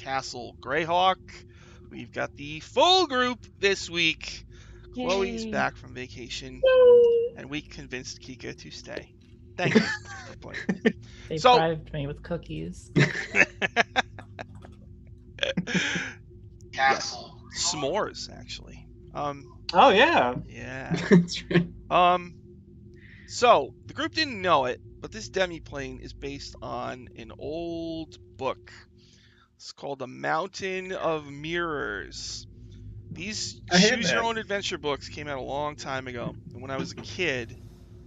Castle Greyhawk. We've got the full group this week. Chloe's Yay. back from vacation, Yay. and we convinced Kika to stay. Thank you for playing. They So- bribed me with cookies. Yes, s'mores actually. Oh yeah. Yeah. That's right. So the group didn't know it, but this demi-plane is based on an old book. It's called The Mountain of Mirrors. These I had choose your that. own adventure books came out a long time ago. And when I was a kid,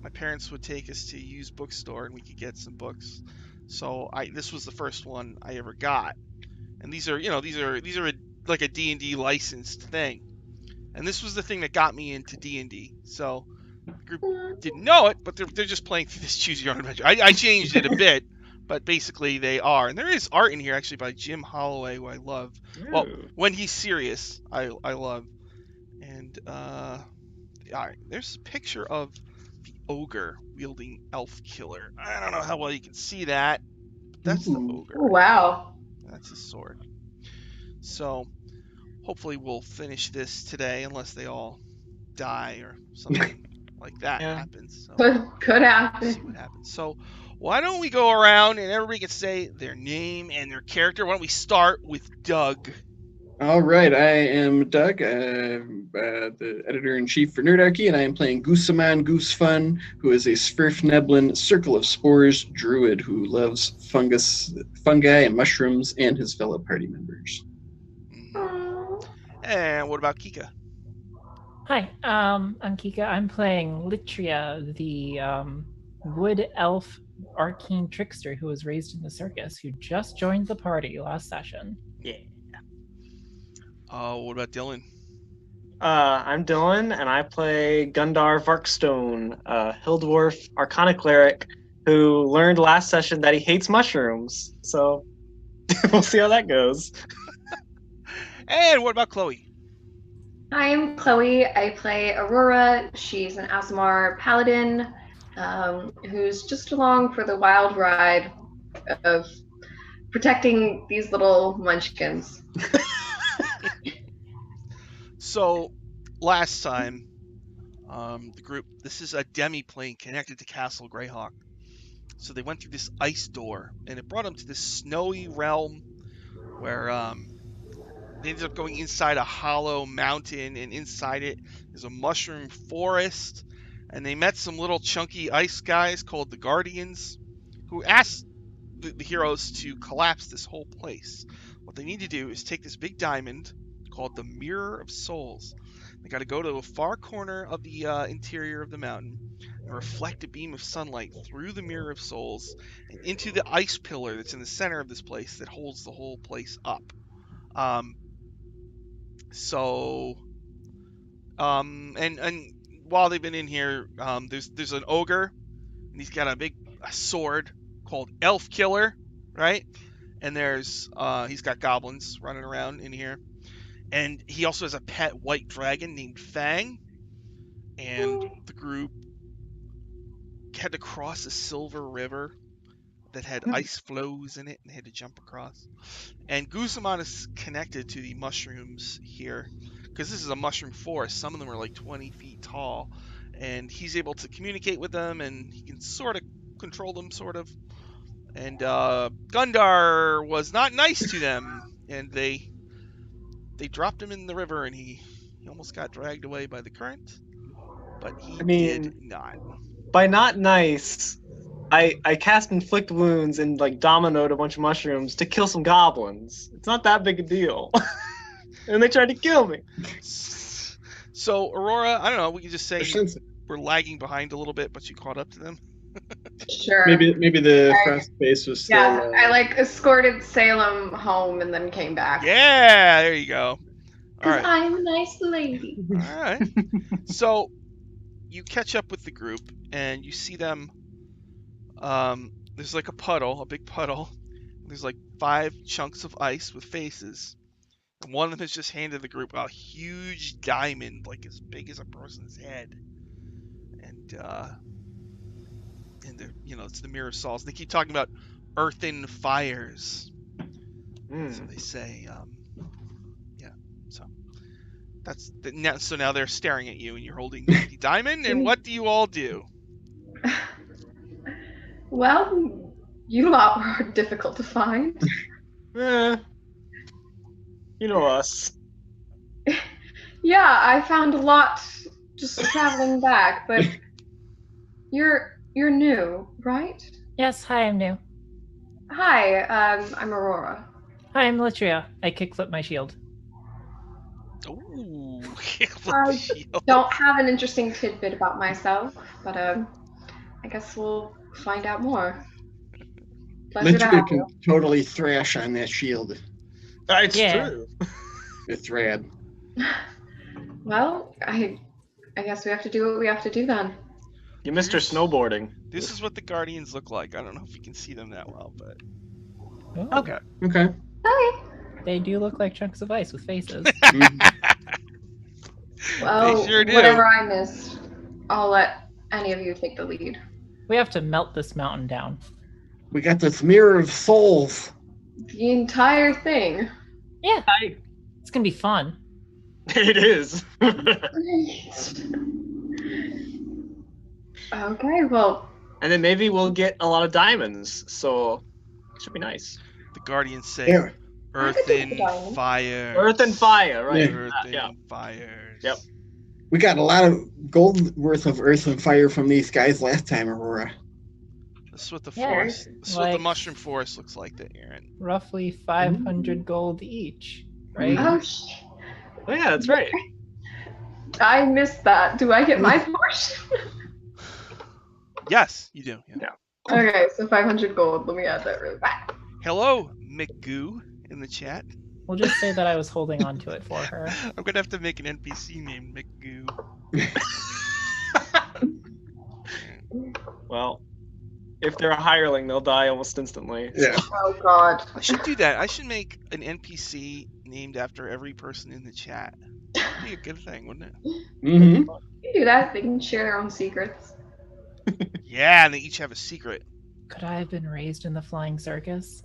my parents would take us to a used bookstore and we could get some books. So this was the first one I ever got. And these are like a D&D licensed thing. And this was the thing that got me into D&D. So the group didn't know it, but they're just playing through this choose your own adventure. I changed it a bit, but basically they are. And there is art in here actually by Jim Holloway, who I love. Well, Ooh. when he's serious, I love. And all right, there's a picture of the ogre wielding elf killer. I don't know how well you can see that, but that's the Ooh. ogre. Oh, wow. That's his sword. So hopefully we'll finish this today, unless they all die or something like that Yeah. happens. So Could see happen. what happens. So why don't we go around and everybody can say their name and their character? Why don't we start with Doug? All right, I am Doug, the editor-in-chief for Nerdarchy, and I am playing Gooseman Goosefun, who is a Svirfneblin Circle of Spores druid who loves fungi, and mushrooms, and his fellow party members. Aw. And what about Kika? Hi, I'm Kika. I'm playing Litria, the wood elf arcane trickster who was raised in the circus, who just joined the party last session. Yeah. What about Dylan? I'm Dylan, and I play Gundar Varkstone, Hill Dwarf Arcana Cleric, who learned last session that he hates mushrooms. So we'll see how that goes. And what about Chloe? Hi, I'm Chloe. I play Aurora. She's an Aasimar paladin who's just along for the wild ride of protecting these little munchkins. So last time, the group, this is a demi-plane connected to Castle Greyhawk. So they went through this ice door, and it brought them to this snowy realm where they ended up going inside a hollow mountain, and inside it is a mushroom forest. And they met some little chunky ice guys called the Guardians, who asked the heroes to collapse this whole place. What they need to do is take this big diamond called the Mirror of Souls. They got to go to a far corner of the interior of the mountain and reflect a beam of sunlight through the Mirror of Souls and into the ice pillar that's in the center of this place that holds the whole place up. And while they've been in here, there's an ogre, and he's got a sword called Elf Killer, right? And there's he's got goblins running around in here, and he also has a pet white dragon named Fang. And the group had to cross a silver river that had ice flows in it, and they had to jump across. And Guzman is connected to the mushrooms here, because this is a mushroom forest. Some of them are like 20 feet tall, and he's able to communicate with them, and he can sort of control them, sort of. And Gundar was not nice to them, and they dropped him in the river, and he almost got dragged away by the current, but he did not. By not nice, I cast Inflict Wounds and like dominoed a bunch of mushrooms to kill some goblins. It's not that big a deal. And they tried to kill me. So, Aurora, I don't know, we could just say Since- we're lagging behind a little bit, but you caught up to them. Sure. Maybe the frost base was still. Yeah, I escorted Salem home and then came back. Yeah, there you go. All Because right. I'm a nice lady. All right. So, you catch up with the group, and you see them. There's like a puddle, a big puddle. There's like 5 chunks of ice with faces. And one of them has just handed the group a huge diamond, like as big as a person's head. And it's the Mirror of Souls. They keep talking about earthen fires. So they say. Yeah. So that's now. So now they're staring at you, and you're holding the diamond. And what do you all do? Well, you lot were difficult to find. You know us. Yeah, I found a lot just traveling back, but you're new, right? Yes, hi, I'm new. Hi, I'm Aurora. Hi, I'm Litria. I kickflip my shield. Ooh, I don't have an interesting tidbit about myself, but I guess we'll find out more. Pleasure to Litria have can you. totally thrash on that shield. It's Yeah. true. It's rad. Well, I guess we have to do what we have to do then. You missed her snowboarding. This is what the Guardians look like. I don't know if you can see them that well, but Ooh, Okay. Okay. Okay. They do look like chunks of ice with faces. Mhm. Well, They sure do. whatever I missed, I'll let any of you take the lead. We have to melt this mountain down. We got this mirror of souls. The entire thing. Yeah, it's gonna be fun. It is. Okay, well, And then maybe we'll get a lot of diamonds, so it should be nice. the Guardians say Yeah. I earth could take the and diamond. fire. Earth and fire, right? Earth Yeah. and fires. Yep. We got a lot of gold worth of earth and fire from these guys last time, Aurora. This is what the Yeah, forest. This is what the like- mushroom forest looks like that you're in. Roughly 500 gold each, right? Oh, Oh yeah, that's right. I missed that. Do I get my portion? Yes, you do. Yeah. Okay, so 500 gold. Let me add that really back. Hello, McGoo in the chat. We'll just say that I was holding on to it for her. I'm gonna have to make an NPC named McGoo. Well, if they're a hireling, they'll die almost instantly. Yeah. Oh god. I should do that. I should make an NPC named after every person in the chat. That'd be a good thing, wouldn't it? Mm-hmm. You can do that. They can share their own secrets. Yeah, and they each have a secret. Could I have been raised in the flying circus?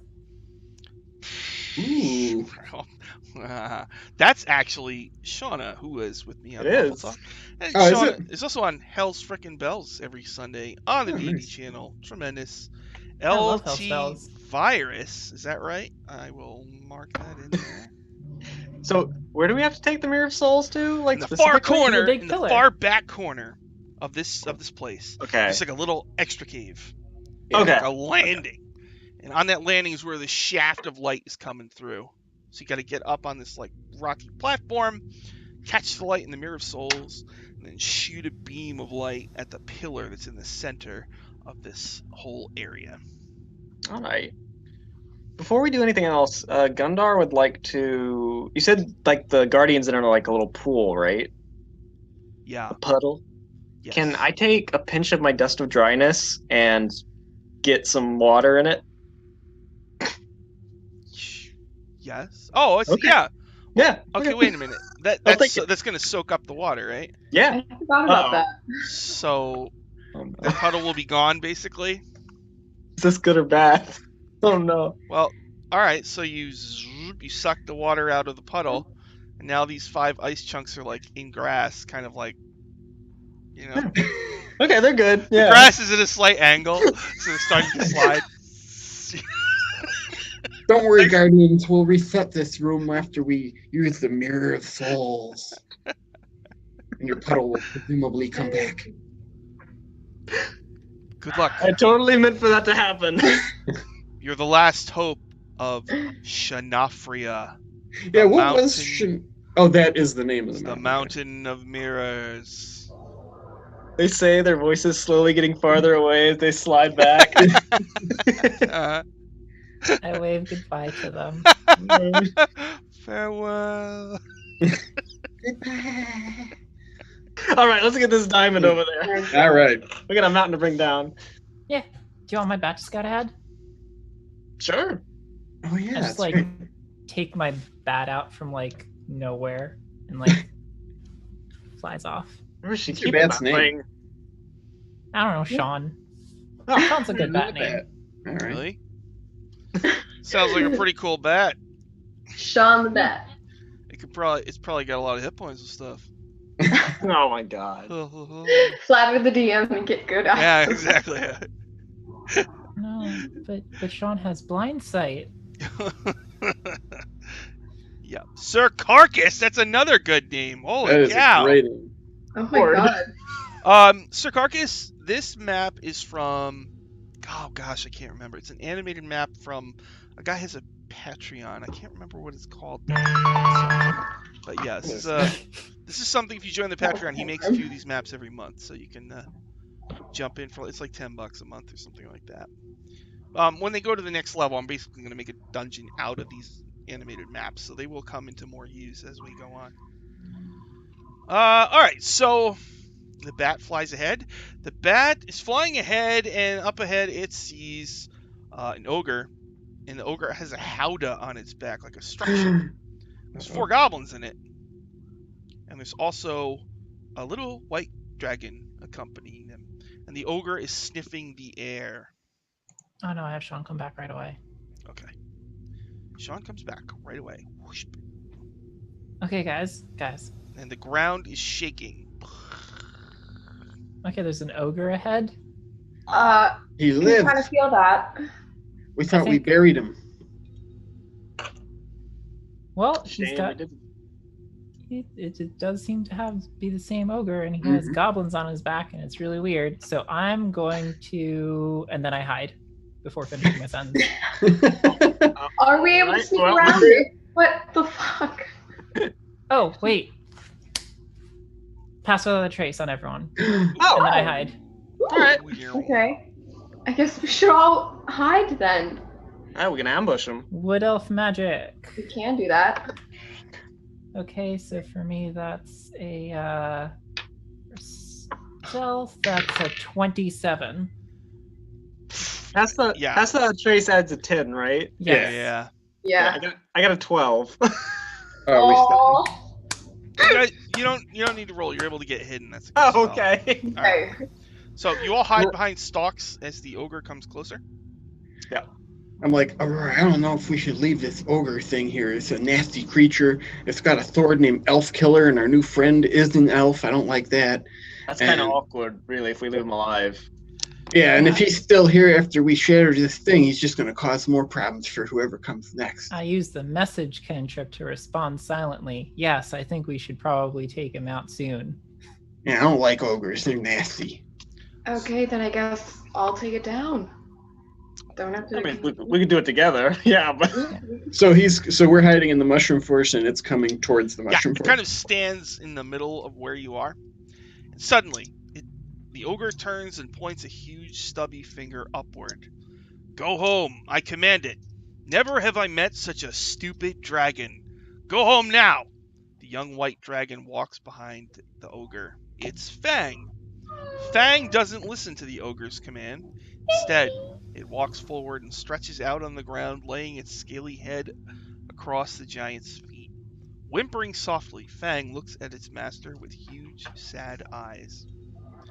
Ooh. That's actually Shauna, who is with me on It Waffle is. Talk. And Oh, is Shauna is also on Hell's Frickin' Bells every Sunday on the Oh, D&D nice. channel. Tremendous. I love Hell's LT Bells. Virus, is that right? I will mark that in there. So where do we have to take the Mirror of Souls to? Like In the far specifically? corner, big in the pillar. far back corner of this place. Okay. It's like a little extra cave. Okay. Like a landing. And on that landing is where the shaft of light is coming through. So you got to get up on this like rocky platform, catch the light in the Mirror of Souls, and then shoot a beam of light at the pillar that's in the center of this whole area. All right. Before we do anything else, Gundar would like to. You said like the Guardians in are like a little pool, right? Yeah. A puddle. Yes. Can I take a pinch of my Dust of Dryness and get some water in it? Yes. Oh, it's, Okay. yeah. Yeah. Okay, wait a minute. I'll take That's going to soak up the water, right? Yeah. I forgot about Uh-oh. that. So Oh, no. the puddle will be gone, basically. Is this good or bad? Oh no. Well, all right. So you suck the water out of the puddle, and now these 5 ice chunks are like in grass, kind of like, you know, Okay, they're good. the Yeah. grass is at a slight angle, so they're starting to slide. Don't worry, Guardians. We'll reset this room after we use the Mirror of Souls. And your puddle will presumably come back. Good luck. I totally meant for that to happen. You're the last hope of Shanafria, Yeah, what mountain- was... Oh, that is the name of the the mountain of mirrors. They say their voices slowly getting farther away as they slide back. Uh, I wave goodbye to them. farewell. Goodbye. All right, let's get this diamond over there. All right. We got a mountain to bring down. Do you want my bat to scout ahead? Sure. Oh, yeah. I just that's like right. take my bat out from like nowhere and like flies off. Where is she What's your keeping bat's that name? thing? I don't know, Sean. Oh, Sean's a good bat name. All right. Really? Sounds like a pretty cool bat. Sean the Bat. It's probably got a lot of hit points and stuff. Oh my god. Flatter the DM and get good eyes. Yeah, exactly. No, but Sean has blind sight. Yeah, Sir Carcass. That's another good name. That Holy is cow! a great name. Oh my Word. god. Sir Carcass. This map is from. Oh gosh, I can't remember. It's an animated map from a guy has a Patreon. I can't remember what it's called. But yeah, this is something. If you join the Patreon, he makes a few of these maps every month, so you can jump in for. It's like $10 a month or something like that. When they go to the next level, I'm basically going to make a dungeon out of these animated maps, so they will come into more use as we go on. All right, so the bat flies ahead. The bat is flying ahead, and up ahead it sees an ogre, and the ogre has a howdah on its back, like a structure. There's 4 goblins in it, and there's also a little white dragon accompanying them, and the ogre is sniffing the air. Oh no, I have Sean come back right away. Okay. Sean comes back right away. Whoosh. Okay, guys. And the ground is shaking. Okay, there's an ogre ahead. He You lives. kind of feel that. We thought we think- buried him. Well, he's Shame got. we didn't. It does seem to be the same ogre, and he has goblins on his back, and it's really weird. So I'm going to, and then I hide before finishing my sentence. Are we able to Right, sneak well- around it? What the fuck? Oh wait, pass without a trace on everyone, Oh, and then I hide. alright. Okay. I guess we should all hide then. Alright, we can ambush him. Wood elf magic. We can do that. Okay, so for me that's a stealth. That's a 27. That's the trace adds a 10, right? Yes. Yeah. Yeah. I got a 12. Oh, we stopped. Oh, You don't need to roll. You're able to get hidden. That's a good Oh, spell. okay. okay. So you all hide behind stalks as the ogre comes closer. I'm like, Aurora, I don't know if we should leave this ogre thing here. It's a nasty creature. It's got a sword named Elf Killer, and our new friend is an elf. I don't like that. That's kind of And- awkward, really, if we leave him alive. Yeah, and if he's still here after we shatter this thing, he's just going to cause more problems for whoever comes next. I use the message cantrip to respond silently. Yes, I think we should probably take him out soon. Yeah, I don't like ogres. They're nasty. Okay, then I guess I'll take it down. Don't have to. I mean, we could do it together. Yeah, but So we're hiding in the mushroom forest, and it's coming towards the Yeah, mushroom it forest. kind of stands in the middle of where you are. And suddenly, the ogre turns and points a huge stubby finger upward. Go home, I command it. Never have I met such a stupid dragon. Go home now. The young white dragon walks behind the ogre. It's Fang. Fang doesn't listen to the ogre's command. Instead, it walks forward and stretches out on the ground, laying its scaly head across the giant's feet. Whimpering softly, Fang looks at its master with huge, sad eyes.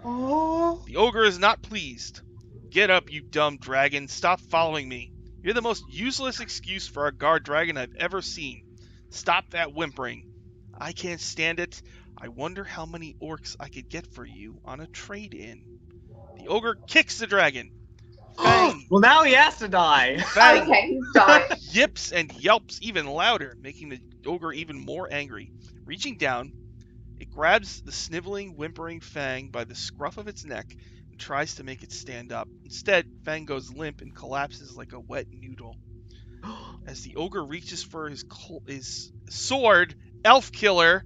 The ogre is not pleased. Get up, you dumb dragon. Stop following me. You're the most useless excuse for a guard dragon I've ever seen. Stop that whimpering. I can't stand it. I wonder how many orcs I could get for you on a trade-in. The ogre kicks the dragon. Fang, well, now he has to die. Fang Okay, he's dying. yips and yelps even louder, making the ogre even more angry. Reaching down, it grabs the sniveling, whimpering Fang by the scruff of its neck and tries to make it stand up. Instead, Fang goes limp and collapses like a wet noodle. As the ogre reaches for his sword, Elf Killer,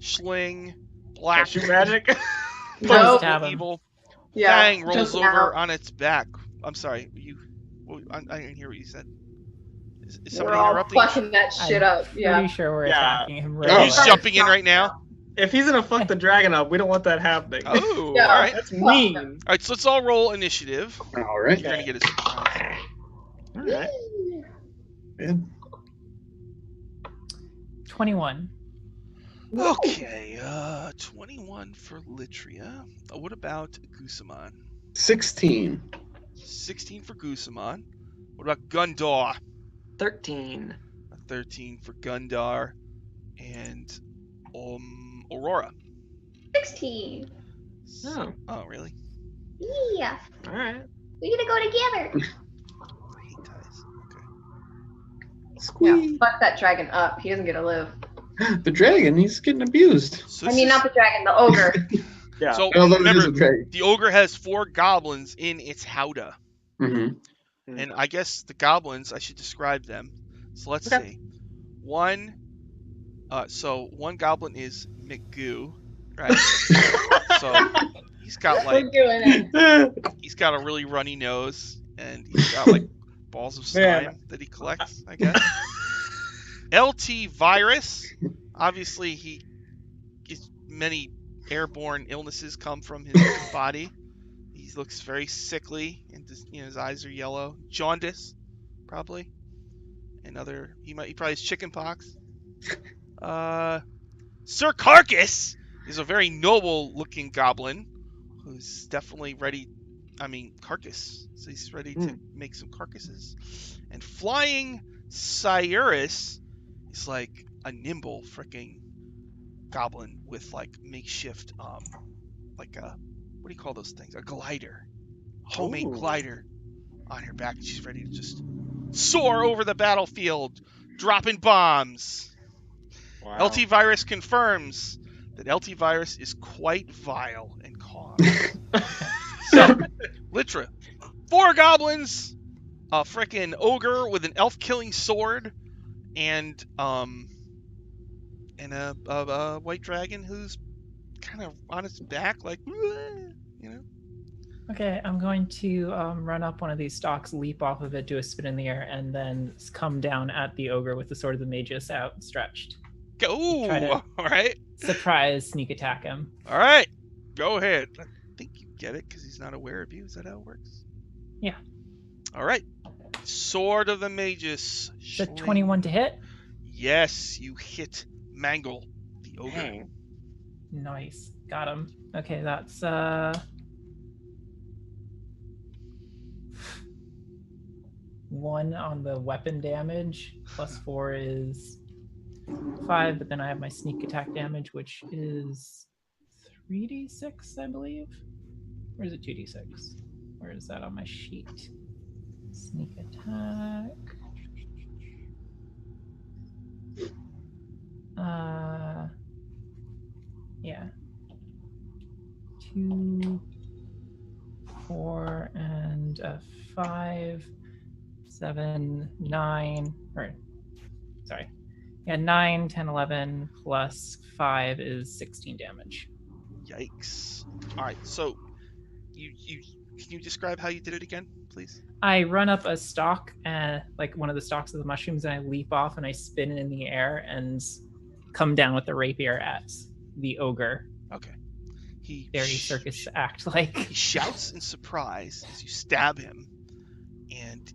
Schling, Black, Shoot magic. Nope. Stab him. Evil, Yeah. Fang rolls just over now. on its back. I'm sorry, I didn't hear what you said. Is We're somebody all interrupting? fucking that shit up. Yeah. Pretty sure we're Yeah. attacking him Oh. right He's now. jumping in right now. If he's gonna fuck the dragon up, we don't want that happening. Oh, Yeah. all right. That's mean. All right, so let's all roll initiative. All right. You're gonna get a surprise. All right. Good. 21. Okay, 21 for Litria. What about Gusamon? 16. 16 for Gusamon. What about Gundor? 13. A 13 for Gundar, and Aurora. 16. Oh, really? Yeah. All right. We're gonna go together. I hate ties. Okay. Yeah, Squeak. fuck that dragon up. He doesn't get to live. The dragon, he's getting abused. So I this mean, is- not the dragon, the ogre. Yeah. So Although it is remember, a dragon. the ogre has 4 goblins in its howdah. Mm-hmm. And I guess the goblins, I should describe them. So let's Okay. see. One goblin is McGoo, right? So he's got We're doing it. he's got a really runny nose, and he's got like balls of slime that he collects, I guess. LT Virus, obviously he gets many airborne illnesses come from his body. He looks very sickly, and his eyes are yellow. Jaundice, probably. He probably has chicken pox. Sir Carcass is a very noble-looking goblin who's definitely ready. I mean, carcass. So he's ready to make some carcasses. And Flying Cyrus is like a nimble freaking goblin with like makeshift, like a, what do you call those things? A glider. Homemade glider on her back. And she's ready to just soar over the battlefield, dropping bombs. Wow. LT Virus confirms that LT Virus is quite vile and cause. So, Litra, 4 goblins, a frickin' ogre with an elf-killing sword, and a white dragon who's kind of on its back, like, you know. Okay, I'm going to run up one of these stalks, leap off of it, do a spin in the air, and then come down at the ogre with the sword of the magus outstretched. Ooh, Try to- all right. Surprise sneak attack him. All right, go ahead. I think you get it because he's not aware of you. Is that how it works? Yeah. All right. Sword of the Magus. Is that 21 to hit? Yes, you hit Mangle, the ogre. Dang. Nice. Got him. Okay, that's 1 on the weapon damage, plus 4 is 5, but then I have my sneak attack damage, which is 3d6, I believe. Or is it 2d6? Where is that on my sheet? Sneak attack. Yeah. 2, 4, and 5, 7, 9, or sorry. Yeah, 9, 10, 11 plus 5 is 16 damage. Yikes. All right, so you can you describe how you did it again, please? I run up a stalk, like one of the stalks of the mushrooms, and I leap off and I spin in the air and come down with the rapier at the ogre. Okay. He Very circus act like. He shouts in surprise as you stab him, and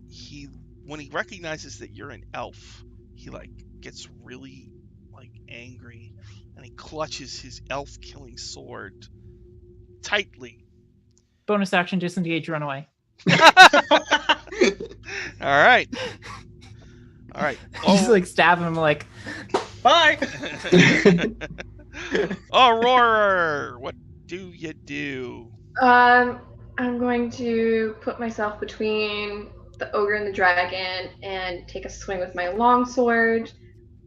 when he recognizes that you're an elf, he like gets really like angry, and he clutches his elf-killing sword tightly. Bonus action, disengage, run away. All right. Just like stab him like, Bye. Aurora, what do you do? I'm going to put myself between the ogre and the dragon and take a swing with my longsword.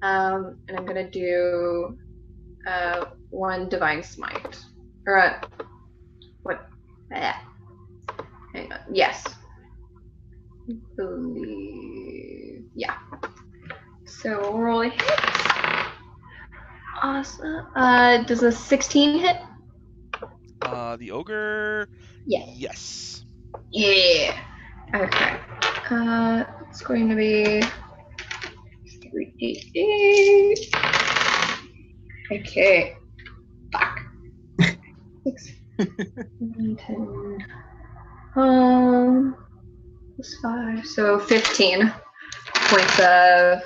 And I'm gonna do 1 divine smite. Or what? Hang on. Yes. I believe. Yeah. So roll a hit. Awesome. Does a 16 hit? The ogre. Yeah. Yes. Yeah. Okay. It's going to be 3d8. Okay. Fuck. 6, 9, 10. Plus 5. So 15 points of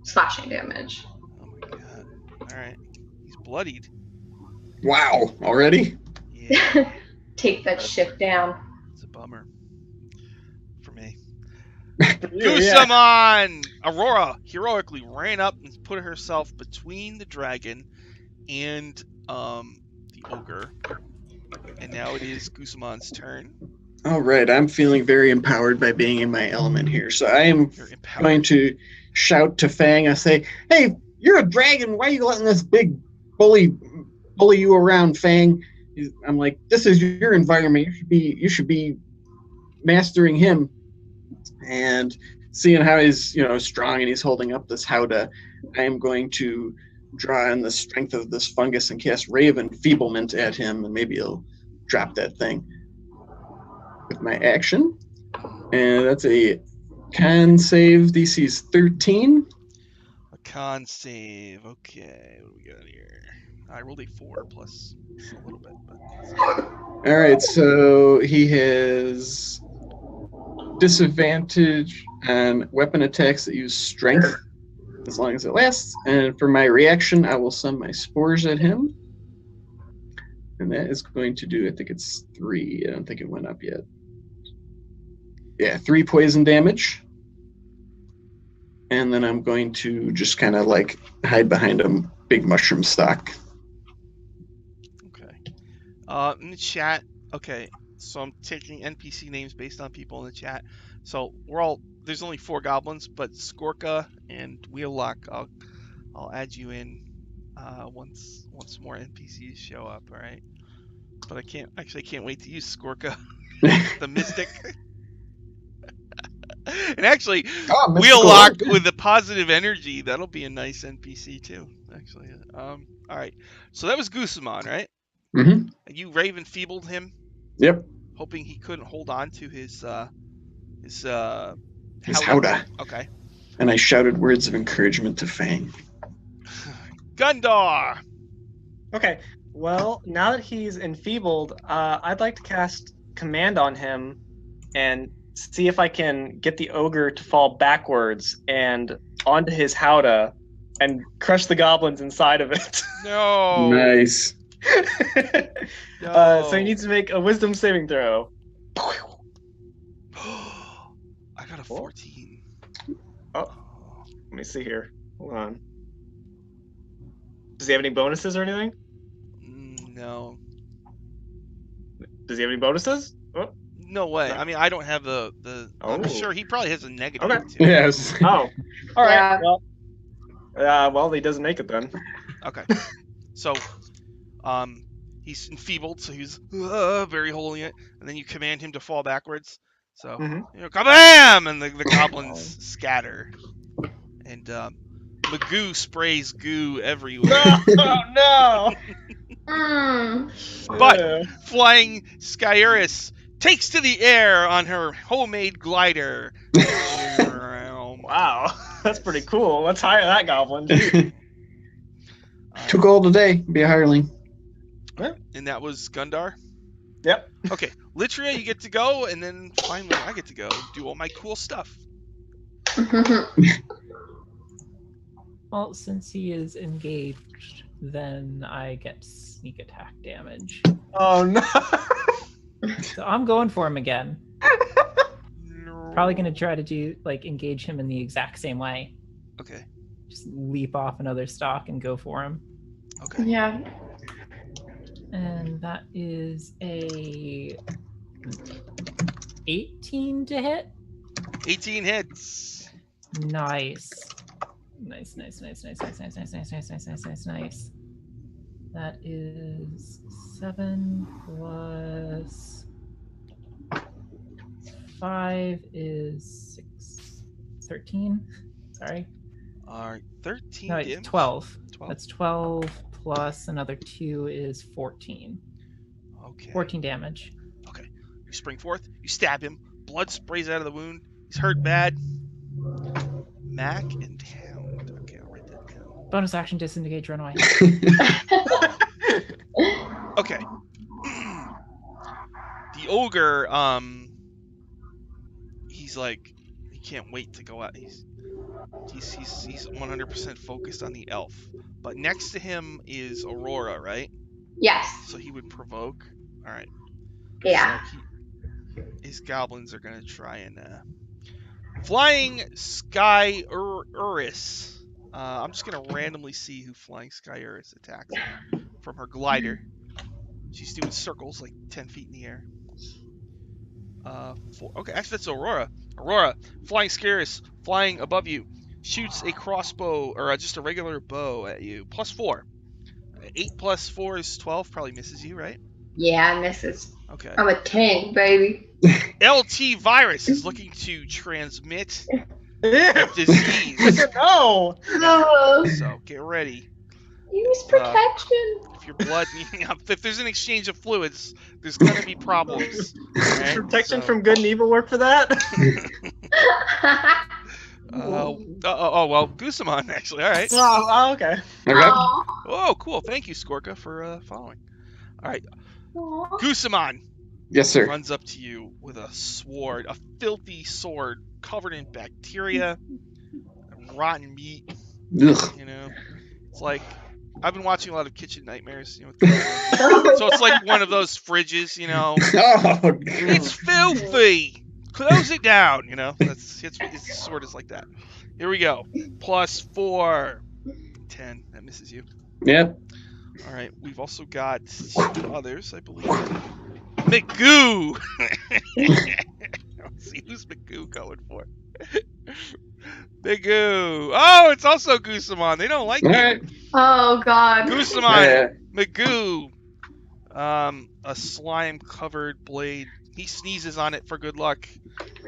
slashing damage. Oh my god. All right. He's bloodied. Wow, already? Take that shit down. It's a bummer for me. Gusamon! Aurora heroically ran up and put herself between the dragon and the ogre. And now it is Gusamon's turn. All right, I'm feeling very empowered by being in my element here. So I am You're empowered. going to shout to Fang. I say, "Hey, you're a dragon. Why are you letting this big bully you around, Fang?" I'm like, "This is your environment. You should be mastering him." And seeing how he's strong and he's holding up this howdah, I am going to draw on the strength of this fungus and cast Ray of Enfeeblement at him, and maybe he'll drop that thing with my action. And that's a con save. DC's 13. A con save. Okay, what do we got here? I rolled a 4 plus a little bit. But... All right, so he has disadvantage on weapon attacks that use strength as long as it lasts. And for my reaction, I will send my spores at him. And that is going to do, I think it's 3. I don't think it went up yet. Yeah, 3 poison damage. And then I'm going to just kind of like hide behind a big mushroom stalk. Okay. In the chat, okay, so I'm taking NPC names based on people in the chat. So there's only 4 goblins, but Skorka and Wheellock, I'll add you in once more NPCs show up, all right? But I can't wait to use Skorka, the mystic. And actually, Wheellock with the positive energy, that'll be a nice NPC too, actually. All right, so that was Gusamon, right? Mm-hmm. And you Raven feebled him? Yep. Hoping he couldn't hold on to his howdah. Okay. And I shouted words of encouragement to Fang. Gundar! Okay, well, now that he's enfeebled, I'd like to cast Command on him and see if I can get the ogre to fall backwards and onto his howdah and crush the goblins inside of it. No! Nice. No. So he needs to make a wisdom saving throw. I got a 14. Oh, let me see here. Hold on. Does he have any bonuses or anything? No. Does he have any bonuses? Oh. No way. No. I mean, I don't have the I'm sure he probably has a negative Okay. too. Yes. Oh. All right. Yeah. Well, he doesn't make it then. Okay. So, he's enfeebled, so he's very holding it, and then you command him to fall backwards. So, kabam! And the goblins scatter, and Magoo sprays goo everywhere. No! But flying Skyrus takes to the air on her homemade glider. Wow, that's pretty cool. Let's hire that goblin. 2 gold a day. Be a hireling. And that was Gundar? Yep. Okay, Litria, you get to go, and then finally I get to go do all my cool stuff. Well, since he is engaged, then I get sneak attack damage. Oh no! So I'm going for him again. Probably going to try to engage him in the exact same way. Okay. Just leap off another stalk and go for him. Okay. Yeah. And that is a 18 to hit. 18 hits. Nice. Nice. That is 7 plus 5 is 6. 13. Sorry. All right, 13 No, damage. it's 12. 12. That's 12 plus another 2 is 14. Okay. 14 damage. Okay. You spring forth, you stab him, blood sprays out of the wound. He's hurt bad. Mac and Hound. Okay, I'll write that down. Bonus action, disengage, run away. Okay. The ogre, he's like, he can't wait to go out. He's 100% focused on the elf. But next to him is Aurora, right? Yes. So he would provoke. All right. Yeah. So his goblins are gonna try and Flying Sky Uris. I'm just gonna randomly see who Flying Sky Uris attacks from her glider. She's doing circles like 10 feet in the air. Okay, actually that's Aurora. Aurora, Flying Sky Uris, flying above you, shoots a crossbow or just a regular bow at you. +4. 8 plus 4 is 12. Probably misses you, right? Yeah, misses. Okay. I'm a tank, baby. LT virus is looking to transmit Ew. disease. No. Oh, So get ready. use protection. If your blood, if there's an exchange of fluids, there's gonna be problems. Right? Protection So, from good and evil work for that? well, Goosamon actually. All right. Oh, okay. Okay. Aw. Oh, cool. Thank you, Skorka, for following. All right, Aw. Goosamon Yes, sir. runs up to you with a sword, a filthy sword covered in bacteria, and rotten meat. Ugh. You know, it's like I've been watching a lot of Kitchen Nightmares. You know, so it's like one of those fridges. You know, Oh, it's filthy. Close it down. You know, its sword is like that. Here we go. +4. 10. That misses you. yep. All right. We've also got two others, I believe. McGoo. Let's see who's McGoo going for. McGoo. Oh, it's also Goosamon. They don't like All you. right. Oh God. Goosamon. McGoo. A slime-covered blade. He sneezes on it for good luck,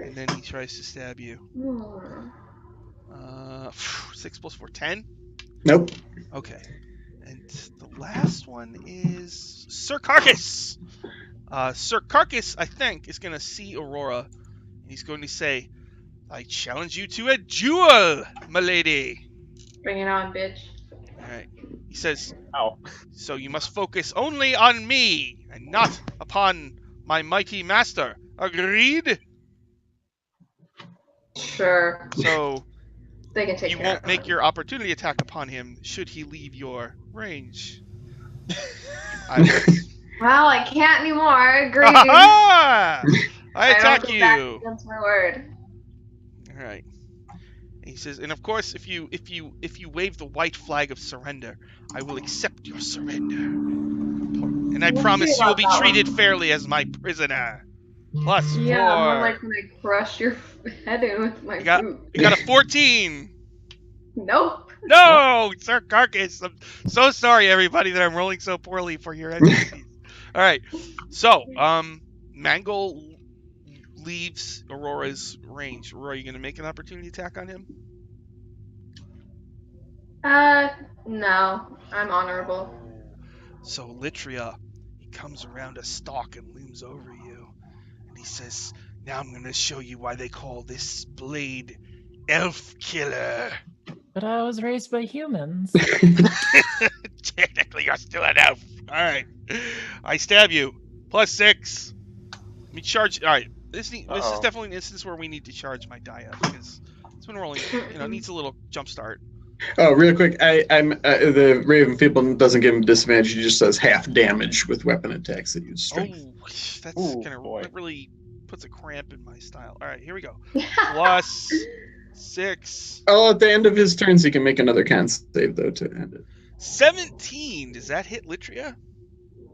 and then he tries to stab you. 6 plus 4, 10. Nope. Okay. And the last one is Sir Carcass. Sir Carcass, I think, is going to see Aurora. And he's going to say, I challenge you to a duel, milady. Bring it on, bitch. All right. He says, Oh. so you must focus only on me and not upon my mighty master. Agreed? Sure. So They can take you care won't of make it. your opportunity attack upon him should he leave your range. I will. Well, I can't anymore. Agreed. I attack don't go back you. against my word. All right. And he says, and of course, if you wave the white flag of surrender, I will accept your surrender. And I We'll promise see you will about be that treated fairly as my prisoner. +4. Yeah, more like when I crush your head in with my boot. You got a 14. Nope. No, Sir Carcass. I'm so sorry, everybody, that I'm rolling so poorly for your NPCs. All right. So, Mangle leaves Aurora's range. Aurora, are you going to make an opportunity attack on him? No. I'm honorable. So, Litria, he comes around a stalk and looms over you. And he says, now I'm going to show you why they call this blade Elf Killer. But I was raised by humans. Technically, you're still an elf. All right. I stab you. +6. Let me charge. All right. This is definitely an instance where we need to charge my die up because it's been rolling. Needs a little jump start. Oh, real quick, I'm the Raven People doesn't give him disadvantage. He just does half damage with weapon attacks that use strength. Oh, that's boy. that really puts a cramp in my style. All right, here we go. +6. Oh, at the end of his turns, he can make another con save though to end it. 17. Does that hit Litria?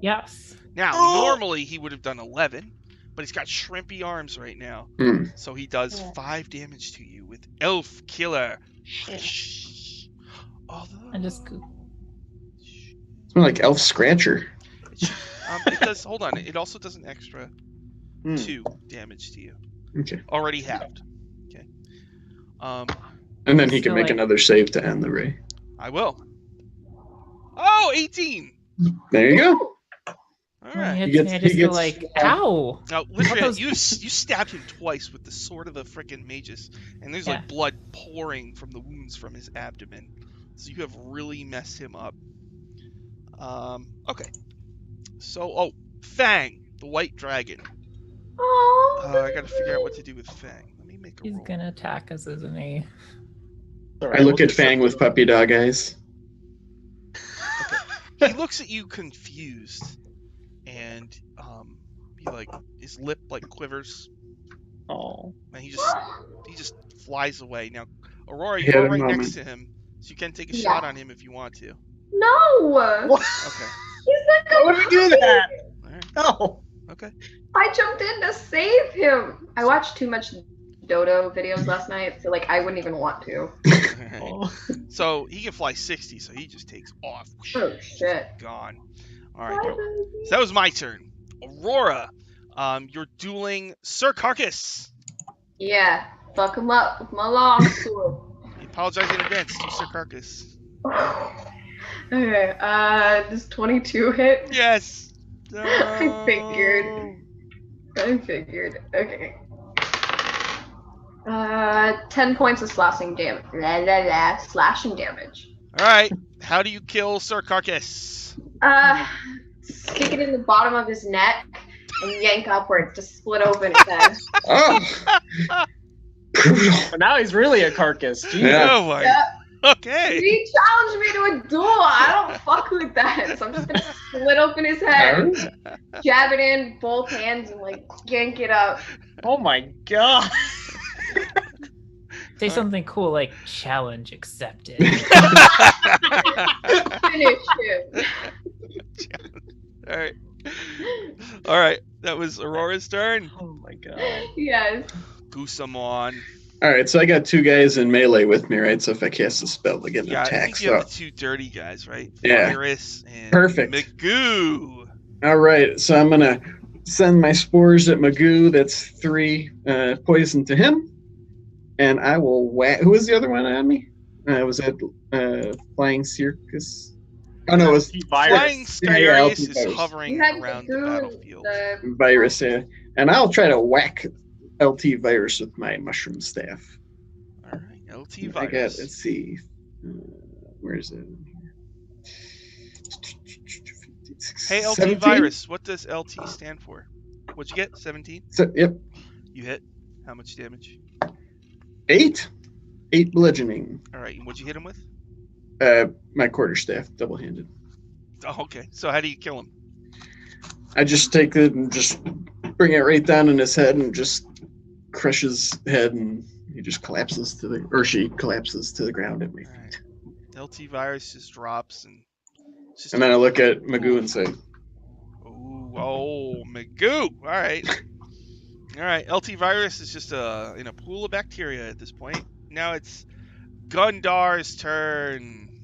Yes. Now, normally he would have done 11, but he's got shrimpy arms right now. So he does 5 damage to you with Elf Killer. Although, And just It's more like Elf Scratcher. it does. Hold on. It also does an extra 2 damage to you. Okay. Already halved. Okay. And then he can So, make like- another save to end the ray. I will. Oh, 18. There you go. All when right. he hits gets- me, I he just go gets- like, ow! Now, Litria, those- you stabbed him twice with the sword of the frickin' magus, and there's Yeah. like blood pouring from the wounds from his abdomen. So you have really messed him up. Okay. So, Fang, the white dragon. Oh. I gotta figure out what to do with Fang. Let me make a He's roll. gonna attack us, isn't he? I look at Fang with puppy dog eyes. He looks at you confused, and his lip like quivers, Oh. and he just flies away. Now, Aurora, Had you're a right moment. next to him, so you can take a Yeah. shot on him if you want to. No! What? Okay. He's like Why a would we do puppy. that? All right. No. Okay. I jumped in to save him. I watched too much Dodo videos last night, so like I wouldn't even want to. All right. Oh. So he can fly 60, so he just takes off. Oh shit. Gone. All Bye, right. baby. So that was my turn. Aurora, you're dueling Sir Carcass. Yeah, fuck him up with my long sword. I apologize in advance to Sir Carcass. Okay, does 22 hit? Yes. I figured. Okay. 10 points of slashing damage. Slashing damage. All right. How do you kill Sir Carcass? Stick it in the bottom of his neck and yank upwards to split open his head. Oh, brutal. But now he's really a carcass. Jesus. Yeah. Oh my. Yeah. Okay. He challenged me to a duel. I don't fuck with that. So I'm just gonna split open his head, jab it in both hands, and like yank it up. Oh my god. Say something cool like challenge accepted. Finish him. All right. All right. That was Aurora's turn. Oh my god. Yes. Goosamon. All right, so I got two guys in melee with me, right? So if I cast a spell, I get an Yeah, I attack. think you have So the two dirty guys, right? Yeah. Virus and Perfect. Magoo. all right, so I'm gonna send my spores at Magoo. That's 3 poison to him, and I will whack. Who was the other one on me? Was that Flying Circus? Oh no, it was Flying Yeah, Skyarius I'll is do those. hovering You had around the Magoo, battlefield. the Virus. Yeah, and I'll try to whack LT Virus with my mushroom staff. All right, LT I got. Virus. Let's see. Where is it? Hey, LT 17? Virus, what does LT stand for? What'd you get? 17? So, yep. You hit? How much damage? 8 bludgeoning. All right, and what'd you hit him with? My quarterstaff, double-handed. Oh, okay. So how do you kill him? I just take it and just bring it right down in his head and just crush his head, and he just collapses to the, or she collapses to the ground at me. All right. LT Virus just drops and. It's just And then I look at Magoo and say, Oh, Magoo. All right. All right. LT Virus is just in a pool of bacteria at this point. Now it's Gundar's turn.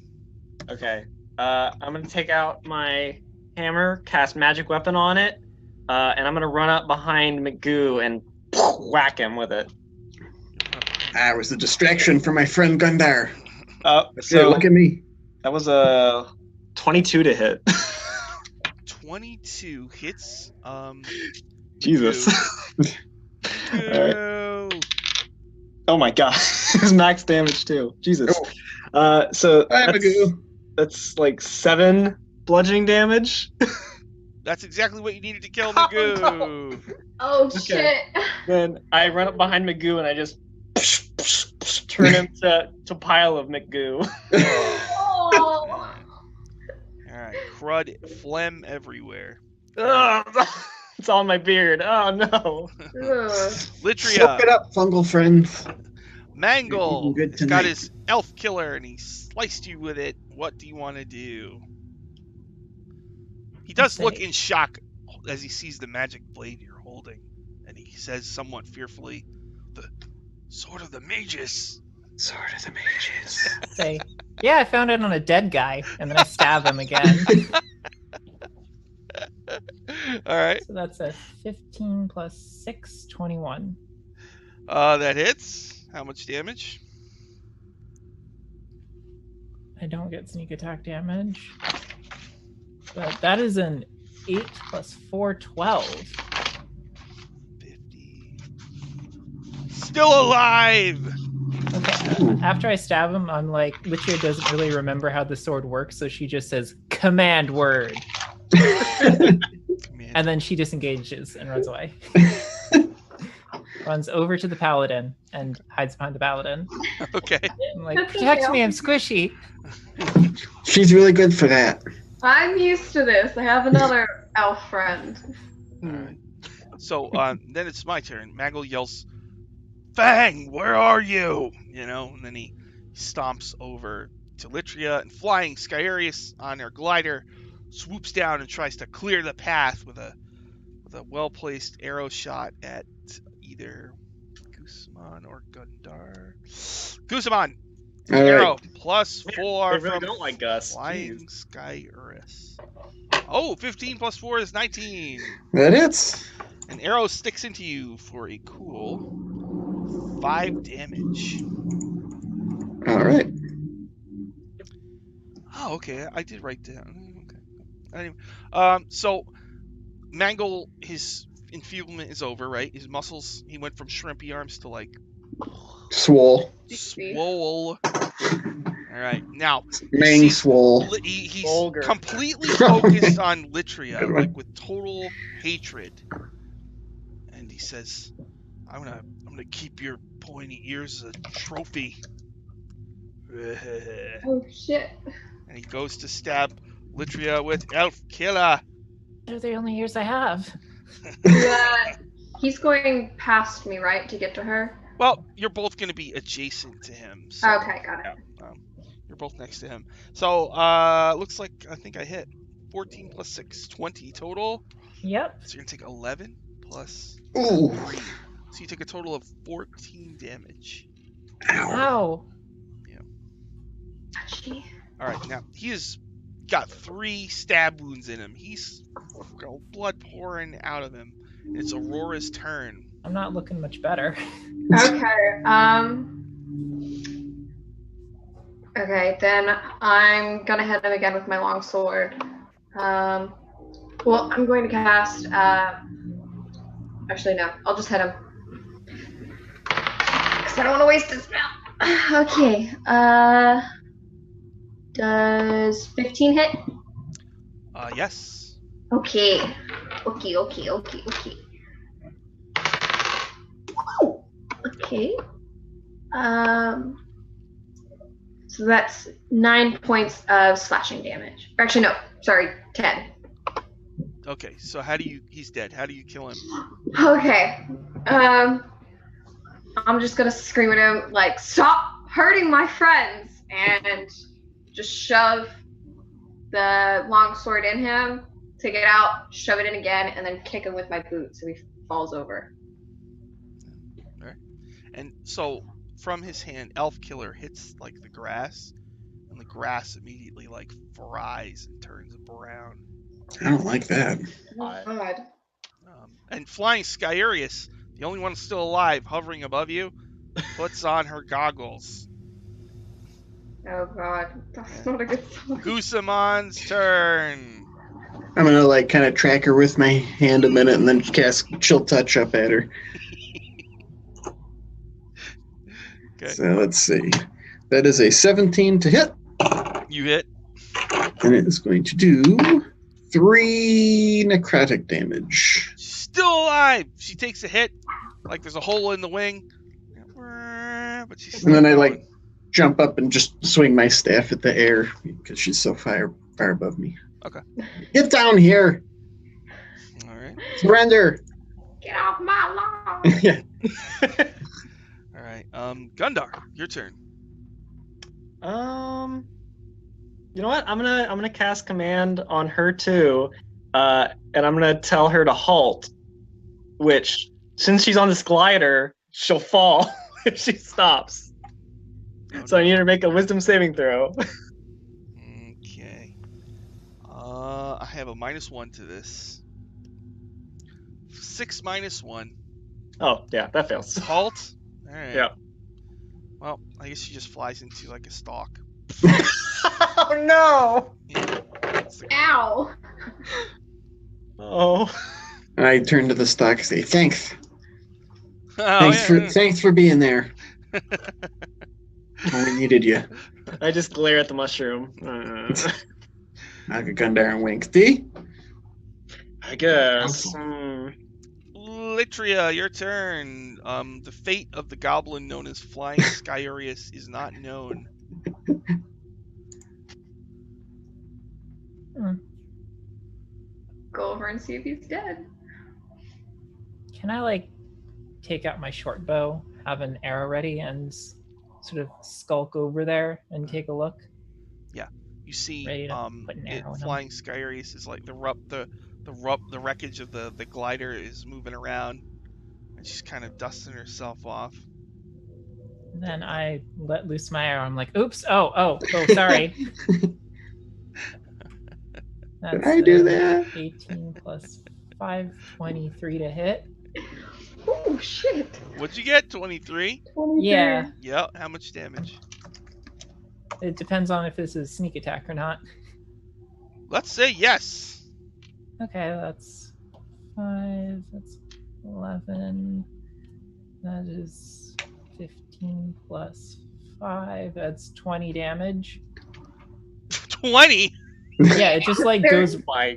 Okay. I'm gonna take out my hammer, cast magic weapon on it, and I'm gonna run up behind Magoo and whack him with it. it was a distraction for my friend Gundar. So So look at me. that was a 22 to hit. 22 hits. Jesus. Magoo. Oh my god. It's max damage too. Jesus. So Hi, Magoo. that's like 7 bludgeoning damage. That's exactly what you needed to kill Magoo. Oh Okay. shit. Then I run up behind Magoo and I just turn him to a pile of Magoo. Oh. All right, crud, phlegm everywhere. Ugh, it's on my beard. Oh no. Ugh. Soak Litria, it up, fungal friend. Mangle, Good has got tonight. his elf killer and he sliced you with it. What do you want to do? He does look in shock as he sees the magic blade you're holding, and he says somewhat fearfully, "The sword of the mages." Sword of the mages. Say, yeah, I found it on a dead guy, and then I stab him again. All right, So that's a 15 plus 6, 21. that hits. How much damage? I don't get sneak attack damage. But that is an 8 plus 4, 12. 50. Still alive. Okay. After I stab him, I'm like, Litria doesn't really remember how the sword works, so she just says, command word. Man. And then she disengages and runs away. Runs over to the paladin and hides behind the paladin. Okay. I'm like, That's protect okay. me, I'm squishy. She's really good for that. I'm used to this. I have another elf friend. All right. So then it's my turn. Maggle yells, Fang, where are you? And then he stomps over to Litria, and flying Skyarius on her glider swoops down and tries to clear the path with a well-placed arrow shot at either Guzman or Gundar. Guzman, All right. arrow +4 They really from don't like us. flying Skyarius. Oh, 15 + 4 is 19. That hits. An arrow sticks into you for a cool 5 damage. All right. Oh, okay. I did write down. Okay. Anyway, so Mangle, his enfeeblement is over, right? His muscles, he went from shrimpy arms to like Swole. swole. All right, now Mang he's swole. Vulgar. completely focused on Good Litria, one. like with total hatred, and he says, "I'm gonna keep your pointy ears as a trophy." Oh shit. And he goes to stab Litria with Elf Killer. They're the only ears I have. Yeah. He's going past me, right, to get to her? Well, you're both going to be adjacent to him. So, Okay, got it. you're both next to him. So, looks like I think I hit 14 + 6, 20 total. Yep. So you're going to take 11 plus Ooh. 3. So you take a total of 14 damage. Ow. Ow. Touchy. All right, now he has got 3 stab wounds in him. He's got blood pouring out of him. It's Aurora's turn. I'm not looking much better. Okay. Okay, then I'm gonna hit him again with my long sword. Well, I'm going to cast. Actually, no. I'll just hit him because I don't want to waste his spell. Okay. Does 15 hit? Yes. Okay. Okay. Woo! Okay. So that's 9 points of slashing damage. Or actually, no. Sorry, 10. Okay, so he's dead. How do you kill him? Okay. I'm just gonna scream at him like, "Stop hurting my friends!" and just shove the long sword in him, take it out, shove it in again, and then kick him with my boot so he falls over. All right. And so from his hand, Elf Killer hits like the grass, and the grass immediately like fries and turns brown. I don't like that. Oh God. And flying Skyarius, the only one still alive, hovering above you, puts on her goggles. Oh God. That's not a good sign. Gusamon's turn. I'm gonna like kind of track her with my hand a minute and then cast Chill Touch up at her. Okay. So let's see. That is a 17 to hit, You hit. and it is going to do 3 necrotic damage. She's still alive. She takes a hit, like there's a hole in the wing. But she's still And then I going. like jump up and just swing my staff at the air because she's so far above me. Okay. Get down here! All right. Surrender! Get off my lawn. Yeah. All right. Gundar, your turn. You know what? I'm gonna cast command on her too, and I'm gonna tell her to halt. Which, since she's on this glider, she'll fall if she stops. Oh, So I no. need her to make a Wisdom saving throw. Okay. I have a -1 to this. 6 -1. Oh yeah, that fails. Halt. All right. Yeah. Well, I guess she just flies into like a stalk. Oh no! Yeah. Ow. Oh. And I turn to the stock and say, thanks. Oh, Thanks for being there. We needed you. I just glare at the mushroom. Knock a Gundar and wink. D? I guess. Litria, your turn. The fate of the goblin known as Flying Skyarius is not known. Go over and see if he's dead. Can I like take out my short bow have an arrow ready and sort of skulk over there and take a look. You see, Ready to put an arrow in 'em. flying Sky Aries is like the wreckage of the glider is moving around, and she's kind of dusting herself off. And then I let loose my arrow. I'm like, oops, oh, sorry. Did I do that? 18 plus 5, 23 to hit. Oh shit! What'd you get? 23. 23. Yeah, Yeah. How much damage? it depends on if this is sneak attack or not. Let's say yes. Okay, that's 5, that's 11, that is 15 plus 5, that's 20 damage. 20. Yeah, it just like goes, My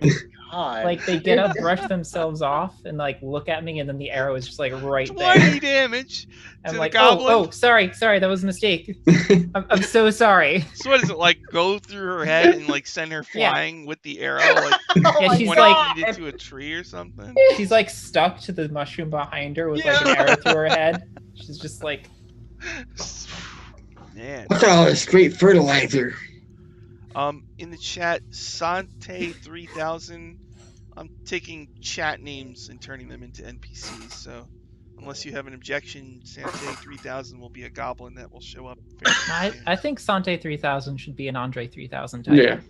God. like they get up, brush themselves off, and like look at me, and then the arrow is just like right 20 there. damage. I'm the like, goblin? oh, sorry, that was a mistake. I'm so sorry. So what is it like? Go through her head and like send her Yeah. flying with the arrow, like Yeah, she's 20 like, feet into a tree or something? she's like stuck to the mushroom behind her with like an arrow through her head. She's just like, Man. What's all this straight fertilizer? In the chat, Sante 3000. I'm taking chat names and turning them into NPCs. So, unless you have an objection, Sante 3000 will be a goblin that will show up. fairly soon. I think Sante 3000 should be an Andre 3000 type. Yeah,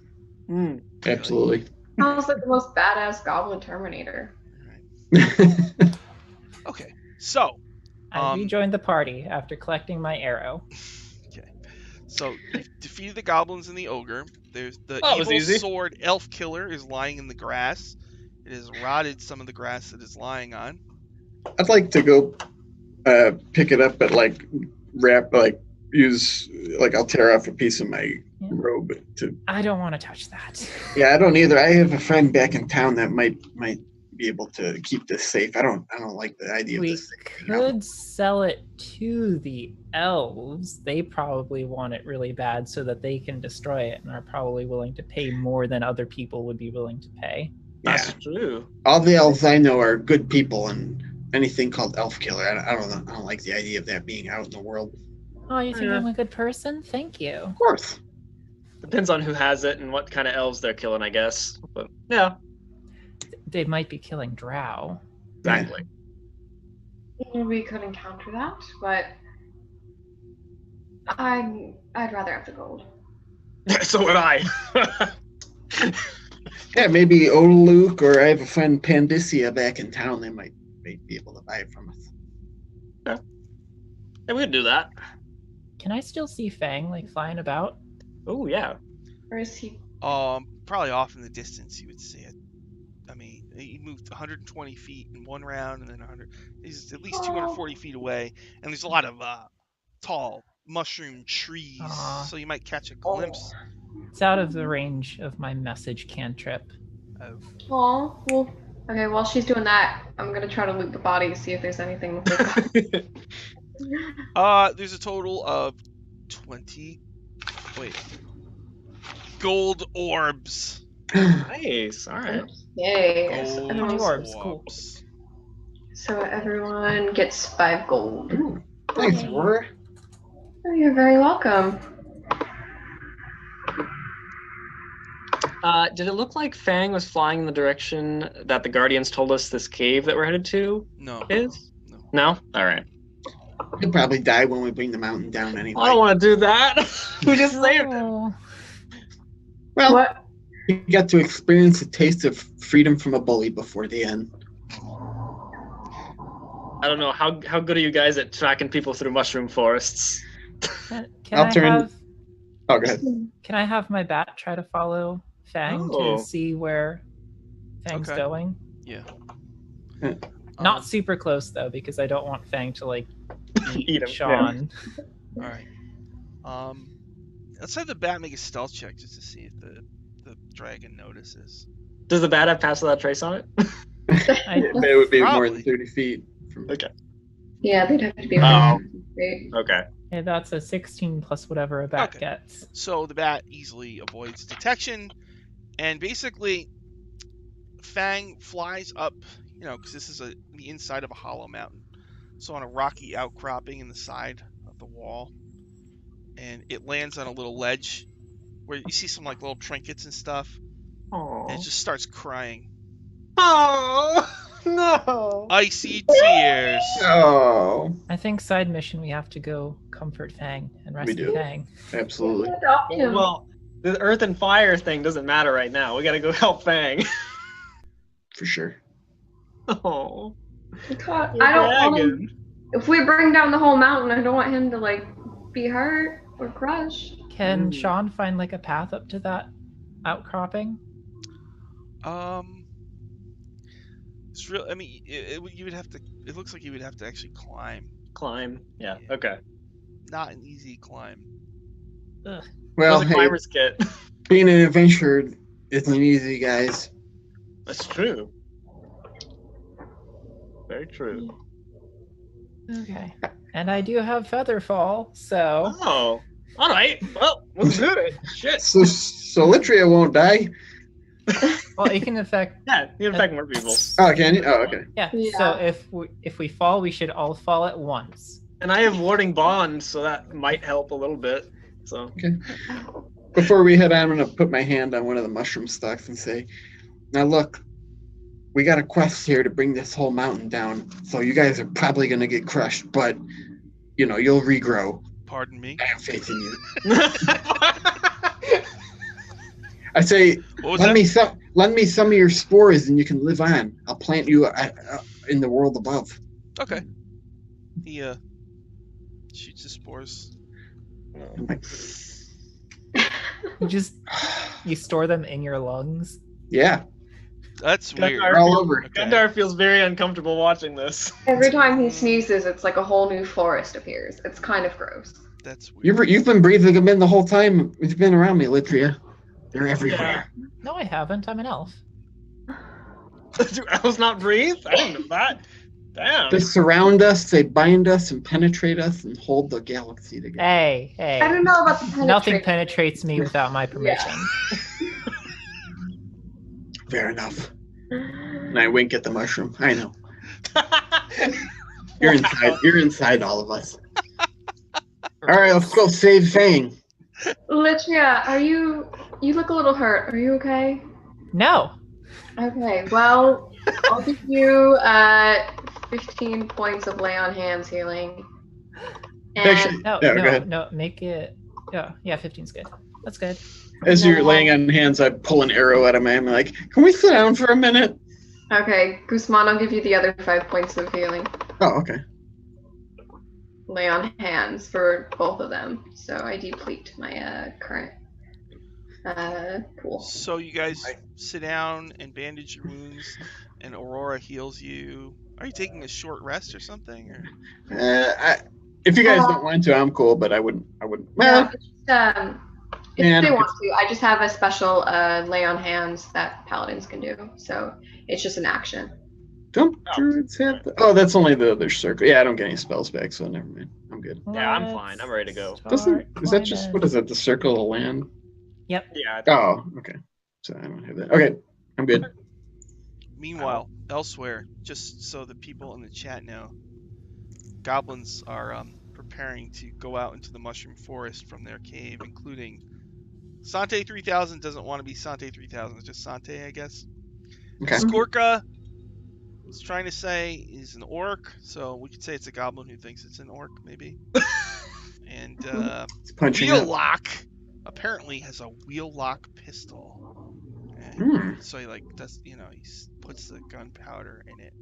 Mm. absolutely. Sounds like the most badass goblin Terminator. Okay, so I rejoined the party after collecting my arrow. So you've defeated the goblins and the ogre. There's the That was evil easy. sword elf killer is lying in the grass. It has rotted some of the grass it is lying on. I'd like to go pick it up, but like I'll tear off a piece of my robe to. I don't want to touch that. Yeah, I don't either. I have a friend back in town that might be able to keep this safe. I don't like the idea of We this thing. You know? could sell it to the elves. They probably want it really bad so that they can destroy it and are probably willing to pay more than other people would be willing to pay. That's Yeah. true. All the elves I know are good people, and anything called elf killer, I don't know. I don't like the idea of that being out in the world. Oh, you think Yeah. I'm a good person? Thank you. Of course. Depends on who has it and what kind of elves they're killing, I guess. But yeah, They might be killing drow. exactly. We could encounter that, but I'd rather have the gold. So would I. Yeah, maybe Luke, or I have a friend Pandisia back in town. They might be able to buy it from us. Yeah, we could do that. Can I still see Fang like flying about? Oh yeah. Or is he? Probably off in the distance, you would see it. I mean, he moved 120 feet in one round, and then 100. He's at least 240 feet away, and there's a lot of tall mushroom trees, Aw. so you might catch a glimpse. It's out of the range of my message cantrip. Of Oh, well. Okay, while she's doing that, I'm gonna try to loot the body, see if there's anything. There's a total of 20. Wait. Gold orbs. Nice. All right. Yay! Gold Everyone- orbs, cool. orbs. So everyone gets 5 gold. Ooh, thanks, Aurora. Oh, you're very welcome. Did it look like Fang was flying in the direction that the Guardians told us this cave that we're headed to No. is? No. No? All right. He'll probably die when we bring the mountain down anyway. I don't want to do that. We just saved him. Oh, Well, What? you got to experience the taste of freedom from a bully before the end. I don't know. How good are you guys at tracking people through mushroom forests? can I'll I turn- have Oh, go ahead. can I have my bat try to follow Fang Oh. to see where Fang's Okay. going? Yeah. Not super close though, because I don't want Fang to like Eat him, Sean. All right. Let's have the bat make a stealth check just to see if the dragon notices. Does the bat have pass without trace on it? It would be more Probably. than 30 feet. From... Okay. Yeah, they'd have to be. Oh. Great. Okay. Yeah, that's a 16 plus whatever a bat Okay. gets. So the bat easily avoids detection, and basically, Fang flies up. Because this is the inside of a hollow mountain. So on a rocky outcropping in the side of the wall, and it lands on a little ledge where you see some like little trinkets and stuff, and it Oh. just starts crying. Oh no. Icy tears. Oh, I think side mission we have to go comfort Fang and We rescue do. Fang. absolutely. Adopt him. Well, the earth and fire thing doesn't matter right now. We gotta go help Fang. For sure. Oh. God, Poor I don't want dragon. him. If we bring down the whole mountain, I don't want him to like be hurt or crushed. Can Mm. Sean find like a path up to that outcropping? It's real. I mean, you would have to. It looks like you would have to actually climb. Climb. Yeah. Yeah. Okay. Not an easy climb. Ugh. Well, There's a hey, climber's kit. being an adventurer isn't easy, guys. That's true. Very true. Okay. And I do have Featherfall, so Oh. All right. Well, let's do it. Shit. So Litria won't die. well you can affect Yeah. You infect more people. Oh, can you? Oh, okay. yeah. Yeah. So if we fall, we should all fall at once. And I have warding bond, so that might help a little bit. So. Before we head on, I'm going to put my hand on one of the mushroom stalks and say, now look, we got a quest here to bring this whole mountain down. So you guys are probably going to get crushed, but, you'll regrow. Pardon me. I have faith in you. I say, What was lend that? me some of your spores and you can live on. I'll plant you in the world above. Okay. He shoots his spores. I'm like, You store them in your lungs. yeah, That's Got weird. our- they're all over. Okay. Gundar feels very uncomfortable watching this. Every time he sneezes, it's like a whole new forest appears. It's kind of gross. That's weird. You've been breathing them in the whole time you've been around me, Litria. They're everywhere. No, I haven't. I'm an elf. Do elves not breathe? I didn't know that. Damn. They surround us, they bind us and penetrate us and hold the galaxy together. Hey. I don't know about the penetration. Nothing penetrates me without my permission. Fair enough. And I wink at the mushroom. I know. You're inside. You're inside all of us. All right, let's go save Fang. Litria, you look a little hurt. Are you okay? No. Okay, well, I'll give you 15 points of lay on hands healing. And Actually, No, yeah, go no, ahead. no, make it. Yeah, 15's good. That's good. As you're laying on hands, I pull an arrow out of my hand. I'm like, can we sit down for a minute? okay, Guzman, I'll give you the other 5 points of healing. Oh, okay. Lay on hands for both of them. So I deplete my current pool. So you guys sit down and bandage your wounds, and Aurora heals you. Are you taking a short rest or something? Or If you guys don't want to, I'm cool, but I wouldn't. Yeah, Well, if Yeah, they no, want to, I just have a special lay on hands that paladins can do. So it's just an action. don't druids have oh, that's only the other circle. Yeah, I don't get any spells back, so never mind. I'm good. Yeah, I'm fine. I'm ready to go. Is that just, what is it, the circle of land? Yeah. Oh, okay. So I don't have that. Okay, I'm good. Meanwhile, elsewhere, just so the people in the chat know, goblins are preparing to go out into the mushroom forest from their cave, including Sante 3000 doesn't want to be Sante 3000, it's just Sante, I guess. Okay. Skorka is trying to say is an orc, so we could say it's a goblin who thinks it's an orc, maybe. And It's punching up. Wheellock apparently has a wheel-lock pistol. Okay? Hmm. So he does, he puts the gunpowder in it,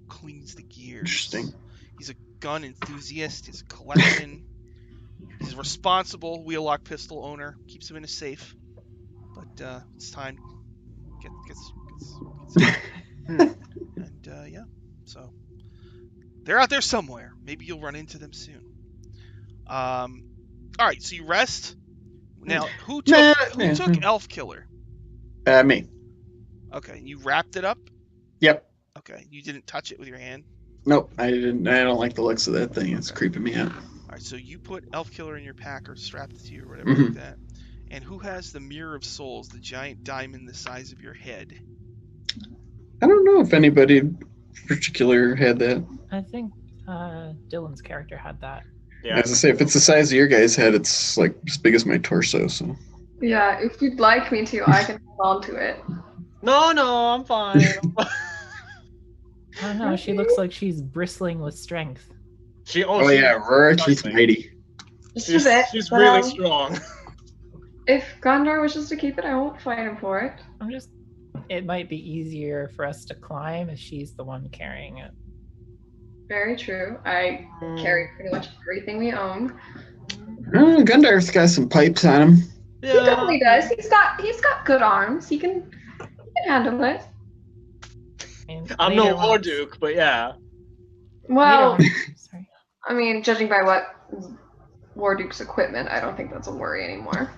cleans the gears. Interesting. He's a gun enthusiast. He's a collection. He's a responsible wheel-lock pistol owner. Keeps them in a safe. But it's time. Gets and yeah. So they're out there somewhere. Maybe you'll run into them soon. All right. So you rest. Now, who took Elf Killer? Me. Okay. You wrapped it up. Yep. Okay. You didn't touch it with your hand. Nope, I didn't. I don't like the looks of that thing. It's creeping me out. All right, so you put Elf Killer in your pack or strapped it to you or whatever like that. And who has the Mirror of Souls, the giant diamond the size of your head? I don't know if anybody in particular had that. I think Dylan's character had that. Yeah. As I say, if it's the size of your guy's head, it's like as big as my torso. So Yeah, if you'd like me to, I can hold on to it. No, I'm fine. I don't know. She looks like she's bristling with strength. oh yeah, Aurora, she's mighty. Just a bit. She's but, really strong. If Gondor wishes to keep it, I won't fight him for it. It might be easier for us to climb if she's the one carrying it. Very true. I carry pretty much everything we own. Oh, Gundar's got some pipes on him. He definitely does. He's got good arms. He can handle it. And I'm no later War once- Duke, but yeah. Well, Sorry. I mean, judging by what Warduke's equipment, I don't think that's a worry anymore.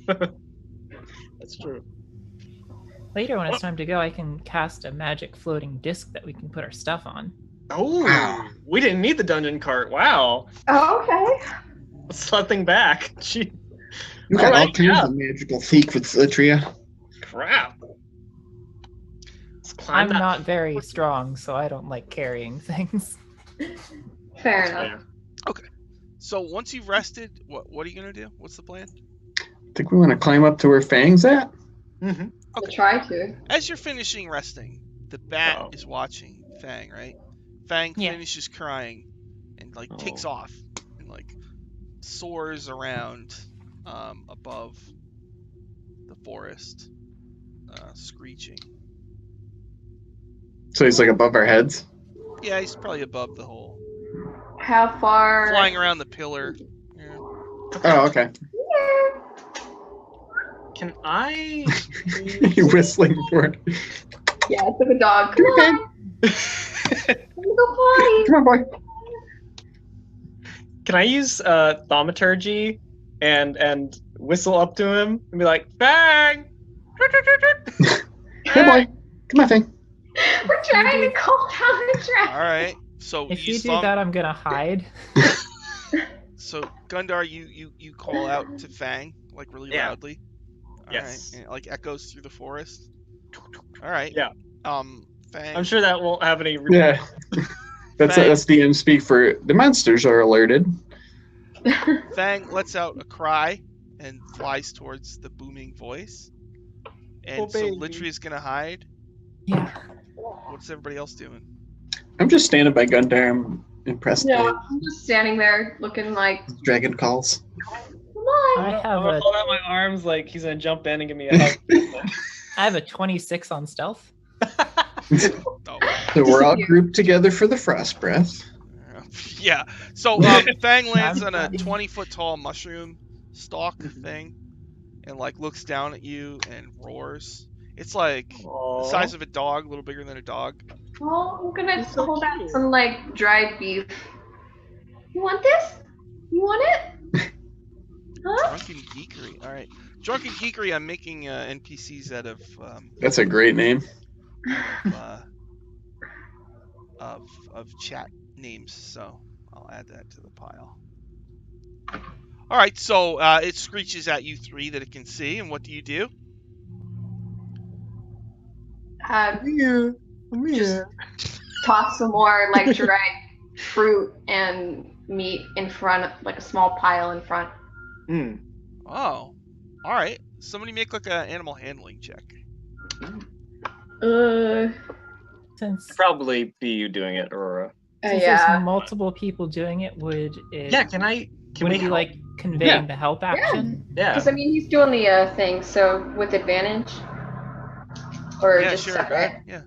That's true. Later, when it's time to go, I can cast a magic floating disc that we can put our stuff on. Oh, Wow. we didn't need the dungeon cart. Wow. Oh, okay. Something back. Gee, You got all Alright, kinds yeah. of magical secrets, Litria. crap. Let's climb I'm that. not very strong, so I don't like carrying things. Fair enough. So once you've rested, what are you gonna do? What's the plan? I think we want to climb up to where Fang's at. Mhm. I'll try to. As you're finishing resting, the bat Uh-oh. is watching Fang, right? Fang Yeah. finishes crying and like takes Oh. off and like soars around above the forest, screeching. So he's like above our heads. Yeah, he's probably above the whole, How far? flying around the pillar. Yeah. Oh, okay. Can I? You're whistling for it. Yeah, it's like a dog. Come Okay. on, go potty. Come on, boy. Can I use thaumaturgy and whistle up to him and be like, "Bang!" Hey, boy. Come on, Fang. We're trying to calm down the track. All right. So If you you do thumb- that, I'm gonna hide. So Gundar, you call out to Fang like really Yeah. loudly. All Yes. right. And it like echoes through the forest. All right. Yeah. Fang. I'm sure that won't have any. Yeah. That's Fang. DM speak for the monsters are alerted. Fang lets out a cry and flies towards the booming voice. And Oh, so baby. Litria's gonna hide. Yeah. What's everybody else doing? I'm just standing by Gundar. I'm impressed Yeah, by I'm just standing there looking like, his dragon calls. come on. I I'm have gonna a hold out my arms like he's gonna jump in and give me a hug. I have a 26 on stealth. Oh, So we're all grouped together for the frost breath. yeah. So Fang lands on a I'm- 20-foot tall mushroom stalk thing, and like looks down at you and roars. It's like the size of a dog, a little bigger than a dog. Well, I'm gonna He's so hold out cute. some like dried beef. You want this? You want it? Huh? Drunken Geekery. All right. Drunken Geekery. I'm making NPCs out That's a great name. uh, of chat names, so I'll add that to the pile. All right, so it screeches at you three that it can see, and what do you do? Yeah. Just toss some more like dried fruit and meat in front, like a small pile in front. Mm. Oh, all right. Somebody make like an animal handling check. Since, Probably be you doing it, Aurora. since Yeah. there's multiple people doing it, would it? Yeah. Can I? Can would we it be help? like conveying the help action? Yeah. Because I mean, he's doing the thing, so with advantage, or Yeah, just sure. Go separate. ahead. Yeah.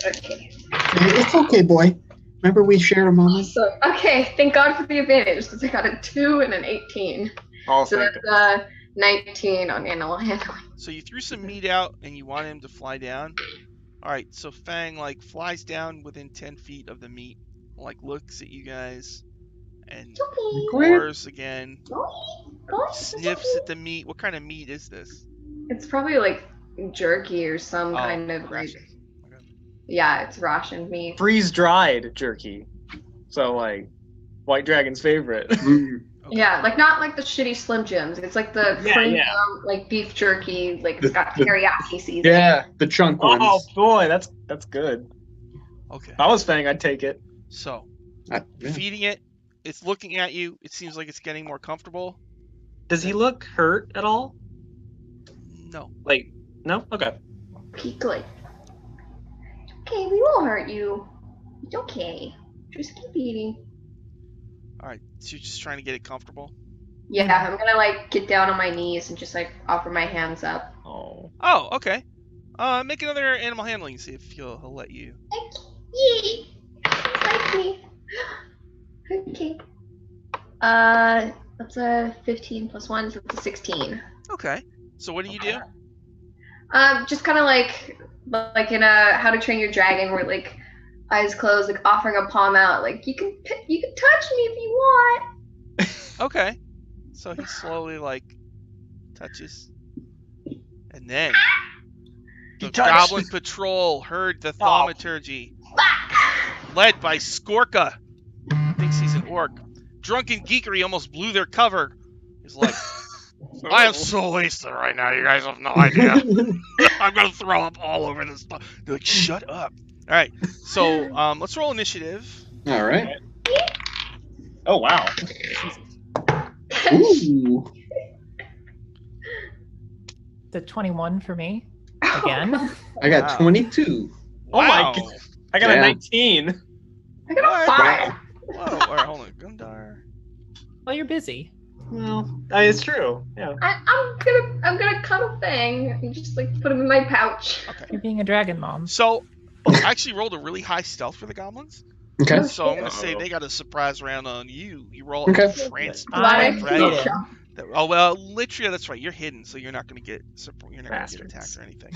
Okay. It's okay, boy. Remember we shared a moment? So okay, thank God for the advantage, because I got a 2 and an 18. All So thinking. that's 19 on animal handling. So you threw some meat out, and you want him to fly down. All right. So Fang like flies down within 10 feet of the meat, like looks at you guys, and roars again. Sniffs at the meat. What kind of meat is this? It's probably like jerky or some Oh, kind of like, ration. Okay. yeah, it's rationed meat. Freeze dried jerky. So like, White Dragon's favorite. Mm. Okay. Yeah, like not like the shitty Slim Jims. It's like the Yeah, premium, yeah. like beef jerky, like it's got The- teriyaki seasoning. Yeah, the chunk Oh ones. boy, that's good. Okay. If I was Fang, I'd take it. So Yeah. Feeding it. It's looking at you. It seems like it's getting more comfortable. Does he look hurt at all? No. Like, no? Okay. Peek like, okay, we won't hurt you. It's okay. Just keep eating. All right. So you're just trying to get it comfortable. Yeah, I'm gonna like get down on my knees and just like offer my hands up. Oh. Oh, okay. Make another animal handling. See if he'll let you. Yay! Like me. Okay. That's a 15 plus 1, so it's a 16. Okay. So what do you do? Just kind of like in a How to Train Your Dragon, where like eyes closed, like offering a palm out, like you can touch me if you want. Okay. So he slowly like touches, and then the Goblin Patrol heard the thaumaturgy, led by Skorka. Thinks he's an orc. Drunken geekery almost blew their cover. He's like, I am so wasted right now. You guys have no idea. I'm gonna throw up all over this stuff. They're like, shut up. All right. So let's roll initiative. All right. Oh, wow. Ooh. The 21 for me again. I got Wow. 22. Oh my Wow. god. I got a Yeah. 19. I got a 5. Whoa. All right, hold on. Gundar. Well, you're busy. Well, it's true. Yeah. I'm gonna cuddle Fang and just like put him in my pouch. Okay. You're being a dragon mom. So I actually rolled a really high stealth for the goblins. Okay. So I'm gonna say they got a surprise round on you. You roll Okay. transport I'm dragon. hidden. Oh well, Litria, that's right. You're hidden, so you're not gonna get Bastards. attacked or anything.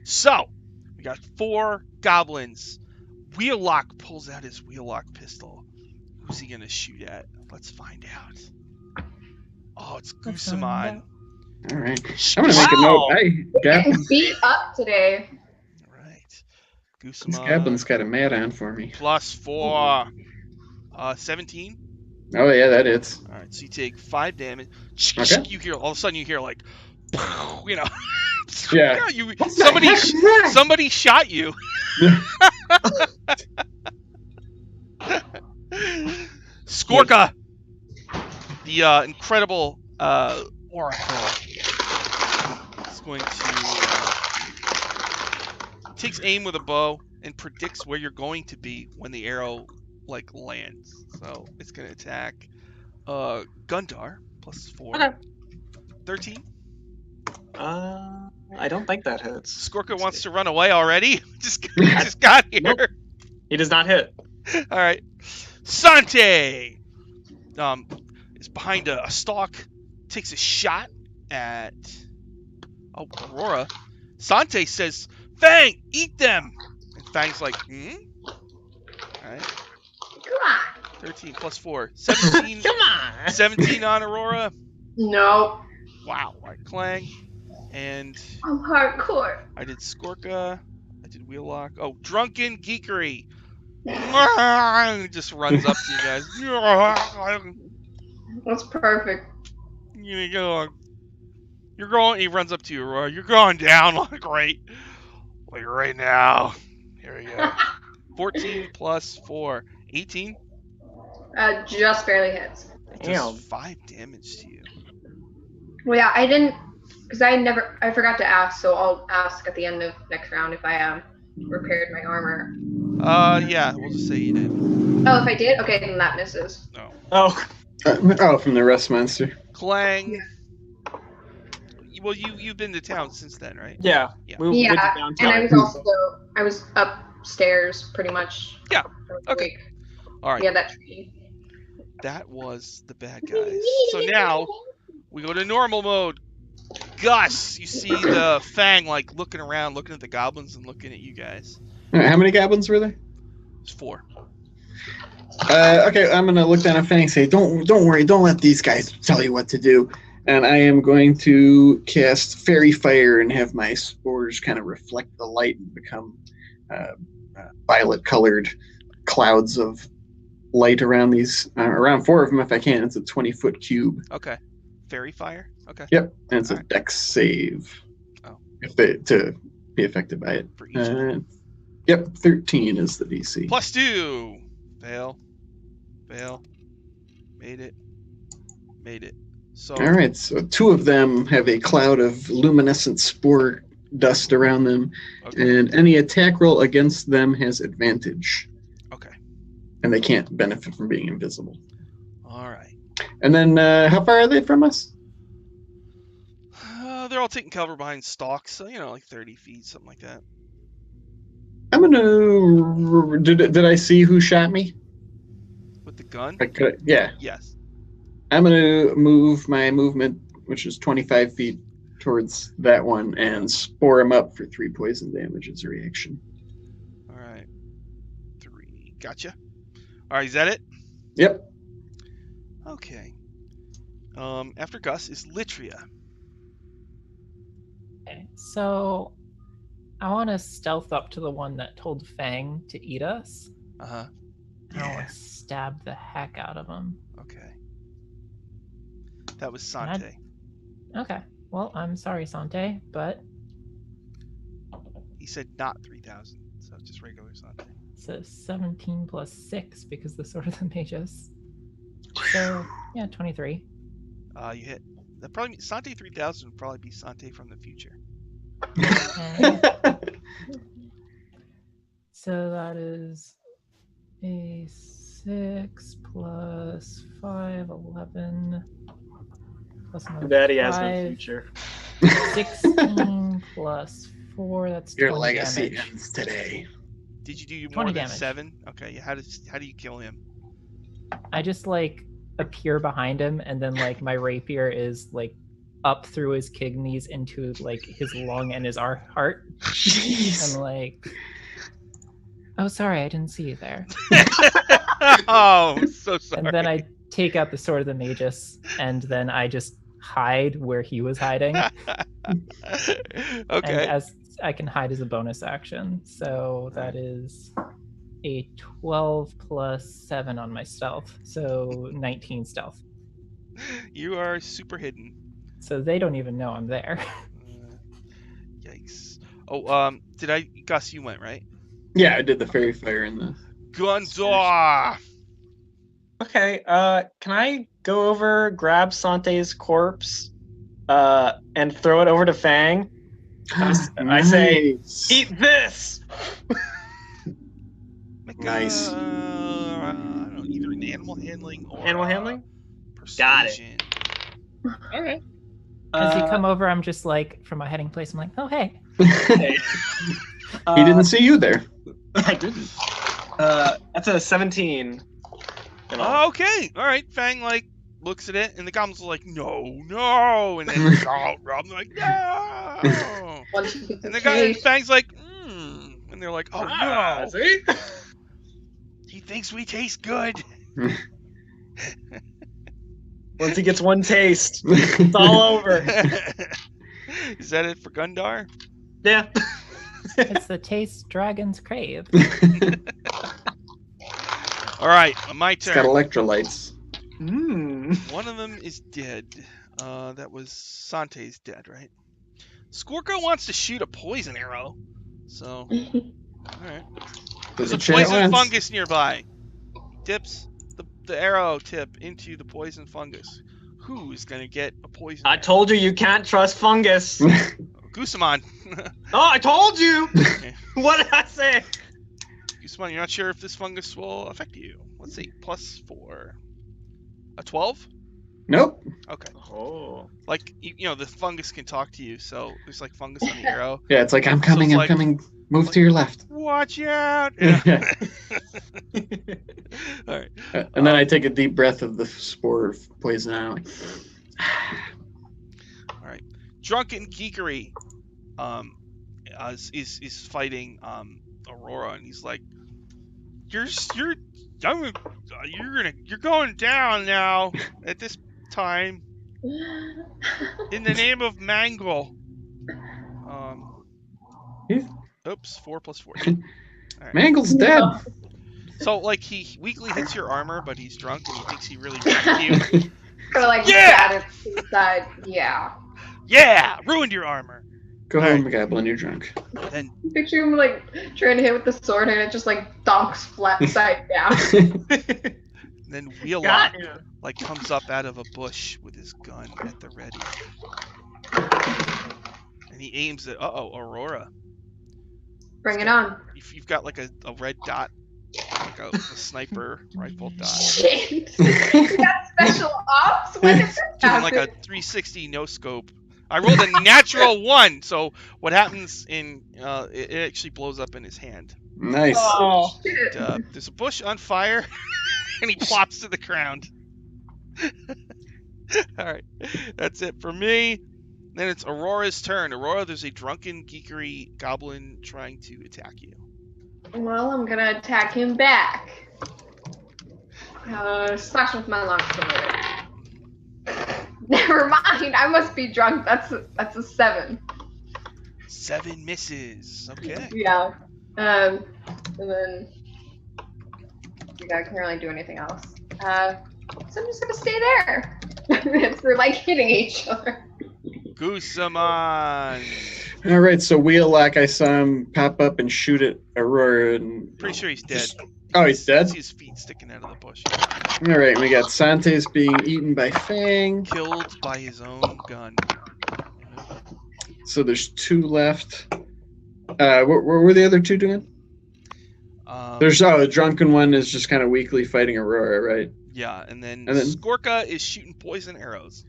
So we got 4 goblins. Wheellock pulls out his Wheellock pistol. Who's he gonna shoot at? Let's find out. Oh, it's Let's find out. Gusamon. All right. I'm gonna make a note. I got Getting beat up today. All right. this Gusamon goblin's got a mat on for me. plus 4. 17. Oh yeah, that is. All right, so you take 5 damage. Okay. You hear all of a sudden you hear like, you know, Yeah. somebody shot you. Skorka, the incredible oracle, is going to takes aim with a bow and predicts where you're going to be when the arrow like lands. So it's going to attack Gundar plus 4. Okay. 13. I don't think that hits. Skorka wants to run away already. just got here. Nope. He does not hit. All right. Sante is behind a stalk, takes a shot at Aurora. Sante says, Fang, eat them. And Fang's like, All right. Come on. 13 plus 4. 17. Come on. 17 on Aurora. No. Wow. All right, Clang. And I'm hardcore. I did Skorka. I did Wheellock. Oh, Drunken Geekery. Just runs up to you guys. That's perfect. You're going. He runs up to you, Aurora. You're going down like right now. Here we go. 14 plus 4. 18. Just barely hits. It Damn. does 5 damage to you. Well, yeah, I didn't, because I forgot to ask, so I'll ask at the end of next round if I repaired my armor. Yeah, we'll just say you did. Oh, if I did? Okay, then that misses. No. Oh. From the rust monster. Clang. Well, you've been to town since then, right? Yeah. Yeah. We went to Yeah, downtown. and I was upstairs pretty much. Yeah, for the okay. week. All right. Yeah, that tree. That was the bad guys. So now we go to normal mode. Gus, you see the Fang like looking around, looking at the goblins and looking at you guys. All right, how many goblins were there? It's 4. Okay, I'm gonna look down at Fang and say, "Don't worry, don't let these guys tell you what to do." And I am going to cast Fairy Fire and have my spores kind of reflect the light and become violet-colored clouds of light around these, around 4 of them if I can. It's a 20-foot cube. Okay. Fairy fire. Okay. Yep, and it's a Alright. dex save. Oh. To be affected by it. For each of them. Yep, 13 is the DC. Plus 2. Fail. Fail. Made it. Made it. So. All right, so 2 of them have a cloud of luminescent spore dust around them, Okay. and any attack roll against them has advantage, Okay. and they can't benefit from being invisible. All right. And then, how far are they from us? They're all taking cover behind stalks, so like 30 feet, something like that. I'm gonna. Did I see who shot me? With the gun? Yeah. Yes. I'm gonna move my movement, which is 25 feet, towards that one, and spore him up for 3 poison damage as a reaction. All right. 3. Gotcha. All right. Is that it? Yep. Okay. After Gus is Litria. Okay, so I want to stealth up to the one that told Fang to eat us. Uh huh. And I want to stab the heck out of him. Okay. That was And I- Sante. Okay, well, I'm sorry, Sante, but He said not 3,000, so just regular Sante. it's a 17 plus 6 because the Sword of the Magus. So, yeah, 23. You hit. That probably Sante 3,000 would probably be Sante from the future. And so that is a 6 plus 5, 11. Plus another Daddy has no 5, future. 16 plus 4, that's 20 Your legacy damage. ends today. Did you do 20 more than damage. 7? Okay. Yeah. How do you kill him? I just appear behind him, and then my rapier is up through his kidneys into his lung and his heart. Jeez. And oh, sorry, I didn't see you there. Oh, I'm so sorry. And then I take out the Sword of the Magus, and then I just hide where he was hiding. And Okay. as I can hide as a bonus action. So that is a 12 plus 7 on my stealth. So 19 stealth. You are super hidden. So they don't even know I'm there. Yikes. Oh, Gus, you went, right? Yeah, I did the fairy fire in the. Gundor! Okay, can I go over, grab Sante's corpse, and throw it over to Fang? I say, Nice. eat this! Make Nice. I don't know, either an animal handling or Animal handling? Persuasion. Got it. Alright. As he come over, I'm just from my hiding place, I'm like, oh, hey. Okay. He didn't see you there. I didn't. That's a 17. Okay, all right. Fang looks at it, and the goblins are like, no, and then Rob's like, no, Once you get and the the guy taste, Fang's like, and they're like, oh no, See? he thinks we taste good. Once he gets one taste, it's all over. Is that it for Gundar? Yeah. It's the taste dragons crave. All right, my It's got turn. electrolytes. One of them is dead. That was Sante's dead, right? Skorko wants to shoot a poison arrow. So, all right. Does There's a it chat poison once? fungus nearby. Dips the arrow tip into the poison fungus. Who's gonna get a poison? I arrow? told you can't trust fungus. Goosamon. Oh, I told you! What did I say? Goosamon, you're not sure if this fungus will affect you. Let's see, +4. A 12? Nope. Okay. Oh. The fungus can talk to you, so there's fungus on the arrow. Yeah, it's like, I'm coming, it's I'm coming. Move to your left. Watch out! Yeah. All right. And then I take a deep breath of the spore of poison. And I'm like, All right. Drunken Geekery is fighting Aurora, and he's like, you're going down now at this time in the name of Mangle. Oops, 4 + 4. All right. Mangle's dead. So he weakly hits your armor, but he's drunk and he thinks he really wrecked you. Or Yeah! stab it to the side. Yeah. Yeah, ruined your armor. Go All home, Goblin, you're drunk. Then Picture him trying to hit with the sword and it just donks flat side down. And then Wheelock Got you. like comes up out of a bush with his gun at the ready. And he aims at Aurora. Bring it on. You've got like a red dot, like a sniper rifle dot. Shit. You got special ops? When did that Doing like a happen? 360 no scope. I rolled a natural 1, so what happens in it actually blows up in his hand. Nice. Oh, Shit. There's a bush on fire, and he plops to the ground. All right, that's it for me. Then it's Aurora's turn. Aurora, there's a drunken, geekery goblin trying to attack you. Well, I'm gonna attack him back. Slash with my long sword. Never mind. I must be drunk. That's a 7. 7 misses. Okay. Yeah. And then I can't really do anything else. So I'm just gonna stay there. We're like hitting each other. Goosamon. All right, so Wheelock, I saw him pop up and shoot at Aurora. And Pretty sure he's dead. Oh, he's dead? See his feet sticking out of the bush. All right, we got Santes being eaten by Fang. Killed by his own gun. So there's 2 left. What were the other 2 doing? There's the drunken one is just kind of weakly fighting Aurora, right? Yeah, and then And then- Skorka is shooting poison arrows.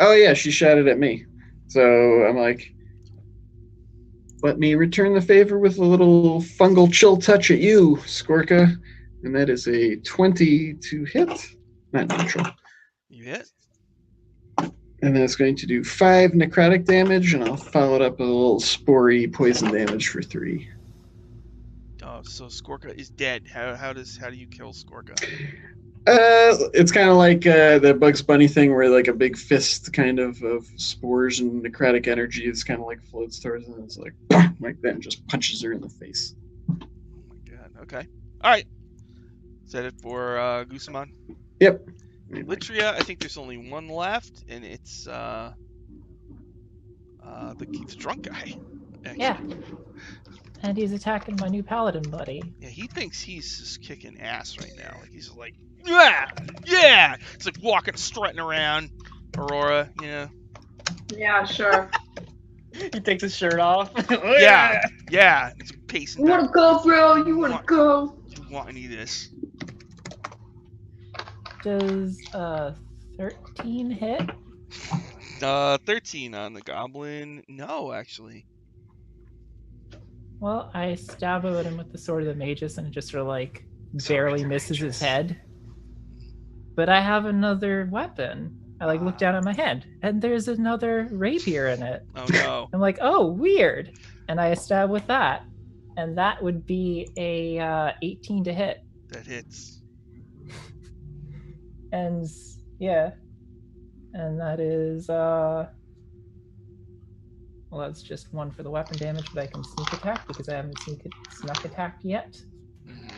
Oh yeah, she shot it at me. So I'm like, let me return the favor with a little fungal chill touch at you, Skorka. And that is a 20 to hit. Not natural. You hit. And then it's going to do 5 necrotic damage, and I'll follow it up with a little spory poison damage for 3. Oh, so Skorka is dead. How do you kill Skorka? It's kind of like the Bugs Bunny thing where like a big fist kind of spores and necrotic energy is kind of like floats towards her, and it's like that and just punches her in the face. Oh my god. Okay. All right. Is that it for Goosamon? Yep. Litria, I think there's only one left, and it's the drunk guy. Actually. Yeah. And he's attacking my new paladin buddy. Yeah, he thinks he's just kicking ass right now. Like he's like, yeah. It's like walking, strutting around. Aurora, Yeah, sure. he takes his shirt off. yeah. It's pacing. You wanna go, bro? You wanna go? You want any of this? Does 13 hit? 13 on the goblin. No, actually. Well, I stab at him with the sword of the magus, and it just sort of like barely misses his head. But I have another weapon. I like look down at my hand, and there's another rapier in it. Oh no. I'm like, oh, weird. And I stab with that, and that would be a 18 to hit. That hits. And yeah, and that is well, that's just 1 for the weapon damage, but I can sneak attack because I haven't snuck attacked yet. Mhm.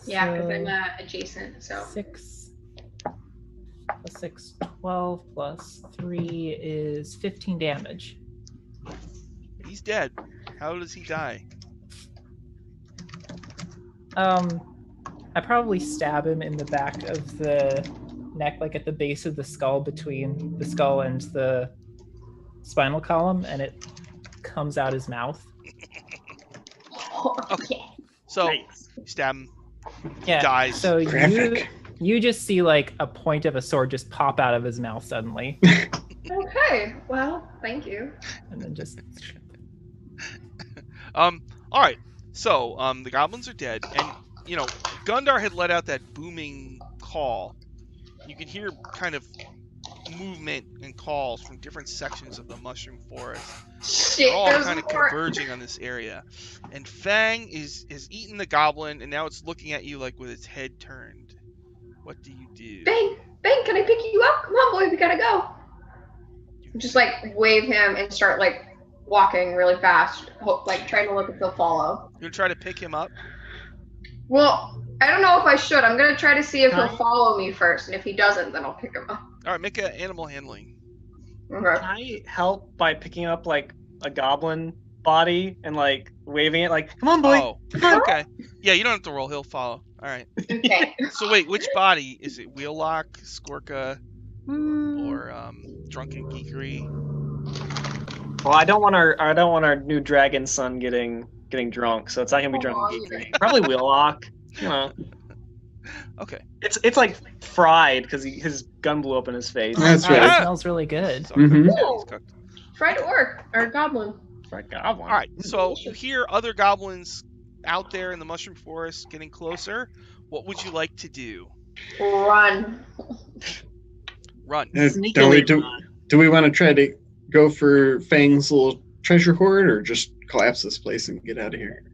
Yeah, because So, I'm adjacent, so. 6 plus 6, 12 plus 3 is 15 damage. He's dead. How does he die? I probably stab him in the back of the neck, like at the base of the skull, between the skull and the spinal column, and it comes out his mouth. Okay. So Nice. you stab him. Yeah. Dies. So Graphic. you just see like a point of a sword just pop out of his mouth suddenly, Okay, well, thank you. and then just All right. So the goblins are dead, and Gundar had let out that booming call. You can hear kind of movement and calls from different sections of the mushroom forest. Shit, They're all there's kind of more. converging on this area. And Fang has eaten the goblin, and now it's looking at you like with its head turned. What do you do? Bang, can I pick you up? Come on, boy, we gotta go. Just like wave him and start like walking really fast, like trying to look if he'll follow. You gonna try to pick him up? Well, I don't know if I should. I'm gonna try to see if Huh? he'll follow me first, and if he doesn't, then I'll pick him up. All right, make an animal handling. Okay. Can I help by picking up like a goblin body and like waving it like, "Come on, boy." Oh, okay. Yeah, you don't have to roll. He'll follow. All right. Okay. So wait, which body is it? Wheellock, Skorka, or Drunken Geekery? Well, I don't want our new dragon son getting drunk, so it's not gonna be drunken geekery. Probably Wheellock. You know, Okay. it's like fried because his gun blew up in his face. That's Oh, it right. smells really good. So, Mhm. yeah, he's cooked. Fried orc or goblin. Fried goblin. All right. So you hear other goblins out there in the mushroom forest getting closer. What would you like to do? Run. Run. Do we want to try to go for Fang's little treasure hoard, or just collapse this place and get out of here?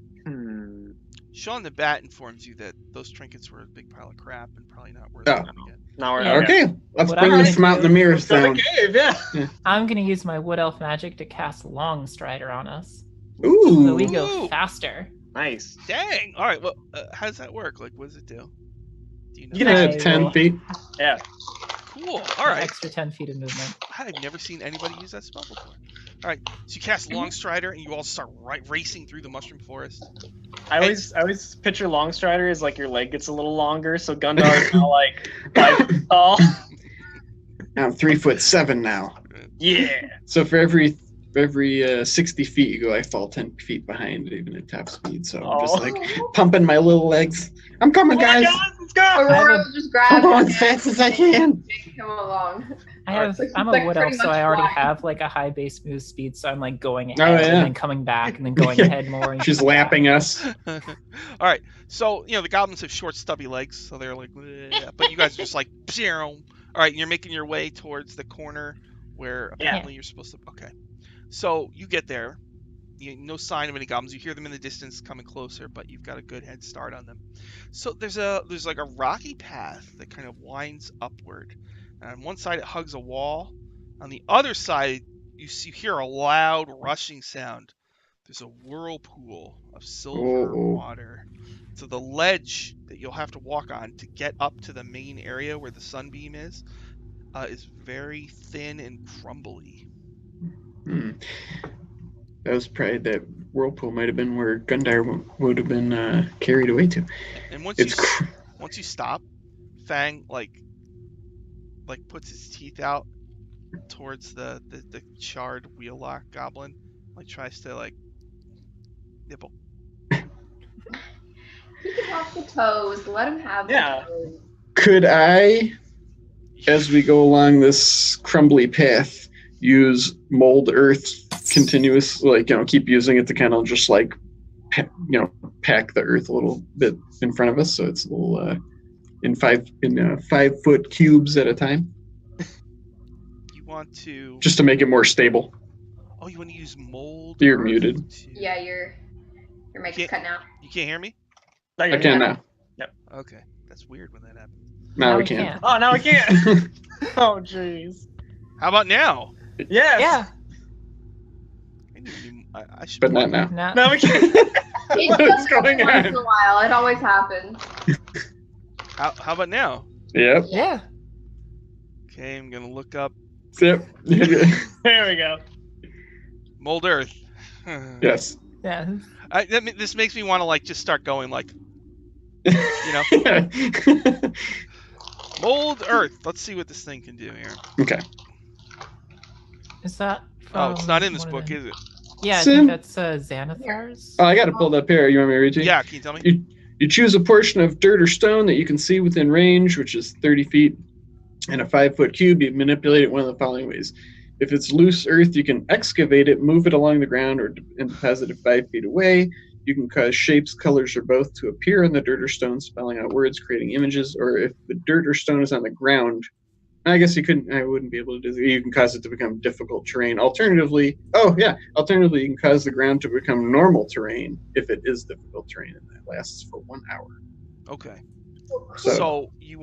Sean the Bat informs you that those trinkets were a big pile of crap and probably not worth Oh. looking at. Now we're Yeah. Okay, let's What bring I'm this from gonna out in the do- mirrors Go to down. the cave, yeah. I'm gonna use my wood elf magic to cast Longstrider on us, Ooh. so we go Ooh. faster. Nice. Dang. All right. Well, how does that work? Like, what does it do? Do you know? You can add I 10 will- feet. Yeah. Cool. All An right. extra 10 feet of movement. I've never seen anybody use that spell before. All right. So you cast Longstrider and you all start racing through the mushroom forest. I always picture Longstrider as like your leg gets a little longer, so Gundar is now like 5 feet tall. I'm 3'7" now. Yeah. So for every 60 feet you go, I fall 10 feet behind, even at top speed. So I'm just like pumping my little legs. I'm coming, guys. Let's go. Aurora will just grab I'm going him as fast as I can. and take him along. I'm like a wood pretty elf, so much I already flying. have like a high base move speed, so I'm like going ahead Oh, yeah. and then coming back and then going ahead more. And She's coming back. lapping us. All right. So, the goblins have short, stubby legs, so they're like, "Bleh," but you guys are just like, "Pshew." All right. You're making your way towards the corner where apparently you're supposed to. Okay. So you get there. No sign of any goblins. You hear them in the distance coming closer, but you've got a good head start on them. So there's like a rocky path that kind of winds upward. And on one side it hugs a wall. On the other side, you hear a loud rushing sound. There's a whirlpool of silver Uh-oh. water. So the ledge that you'll have to walk on to get up to the main area where the sunbeam is very thin and crumbly. That was probably that whirlpool might have been where Gundar would have been carried away to. And once It's once you stop, Fang like puts his teeth out towards the charred Wheellock goblin, like tries to like nibble. Keep him off the toes. Let him have Yeah. the toes. Could I, as we go along this crumbly path, use mold earth continuous, keep using it to kind of just like, pack the earth a little bit in front of us, so it's a little in 5-foot cubes at a time, You want to? just to make it more stable. Oh, you want to use mold? You're earth muted. Yeah, your mic's Can't- cutting out. You can't hear me? I can now. Okay, that's weird when that happens. Now we we can. can't. Oh, now we can't. Oh, jeez. How about now? Yes. Yeah. I should. But not now. Now, Now we can't. It What does is going happen once on? in a while. It always happens. How about now? Yep. yeah. Okay, I'm gonna look up Yep. There we go. mold earth. Yes. Yeah. This makes me want to just start going mold earth. Let's see what this thing can do here. Okay. Is that? Oh, it's not in this one of book, the- is it? Yeah, I Sim- think that's Xanathar's. Oh, I got it pulled up here. You want me to read to you? Yeah, can you tell me? You choose a portion of dirt or stone that you can see within range, which is 30 feet, and a 5-foot cube. You manipulate it one of the following ways. If it's loose earth, you can excavate it, move it along the ground, and deposit it 5 feet away. You can cause shapes, colors, or both to appear on the dirt or stone, spelling out words, creating images. Or if the dirt or stone is on the ground, I guess I wouldn't be able to do that. You can cause it to become difficult terrain. Alternatively, you can cause the ground to become normal terrain if it is difficult terrain, and that lasts for 1 hour. Okay. So, So you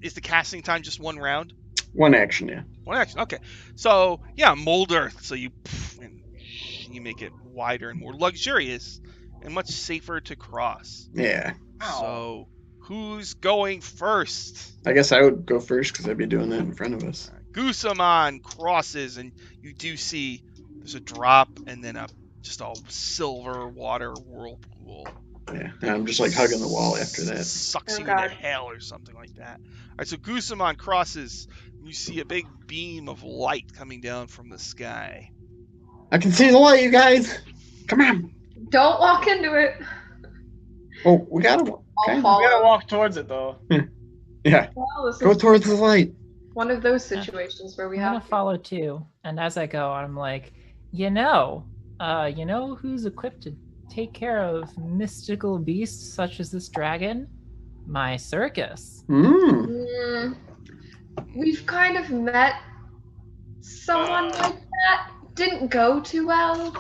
is the casting time just one round? one action, yeah. One action. Okay. So yeah, mold earth. So you make it wider and more luxurious and much safer to cross. Yeah. So who's going first? I guess I would go first because I'd be doing that in front of us. Gusamon crosses, and you do see there's a drop, and then just a silver water whirlpool. Yeah, and I'm just like hugging the wall after that. Sucks Oh, you God. into hell or something like that. All right, so Gusamon crosses. You see a big beam of light coming down from the sky. I can see the light, you guys. Come on. Don't walk into it. Oh, we gotta. I'll Okay. We follow. gotta walk towards it though. Yeah, Well, this go is towards the light. one of those situations where we I'm have gonna follow too, and as I go, I'm like, you know who's equipped to take care of mystical beasts such as this dragon? My circus. We've kind of met someone like that. Didn't go too well.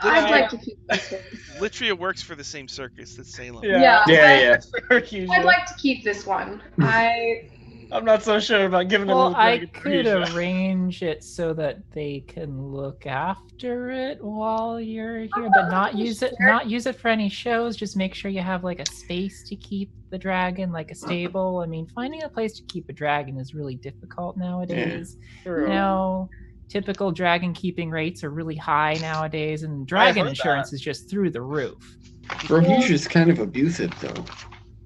I'd like to keep this one. Litria works for the same circus that Salem. Yeah. Yeah. I'd like to keep this one. I'm not so sure about giving Well, it. I could arrange it so that they can look after it while you're here, but not use it for any shows. Just make sure you have like a space to keep the dragon, like a stable. I mean, finding a place to keep a dragon is really difficult nowadays. You know, typical dragon keeping rates are really high nowadays, and dragon insurance is just through the roof. Rohisia's kind of abusive, though.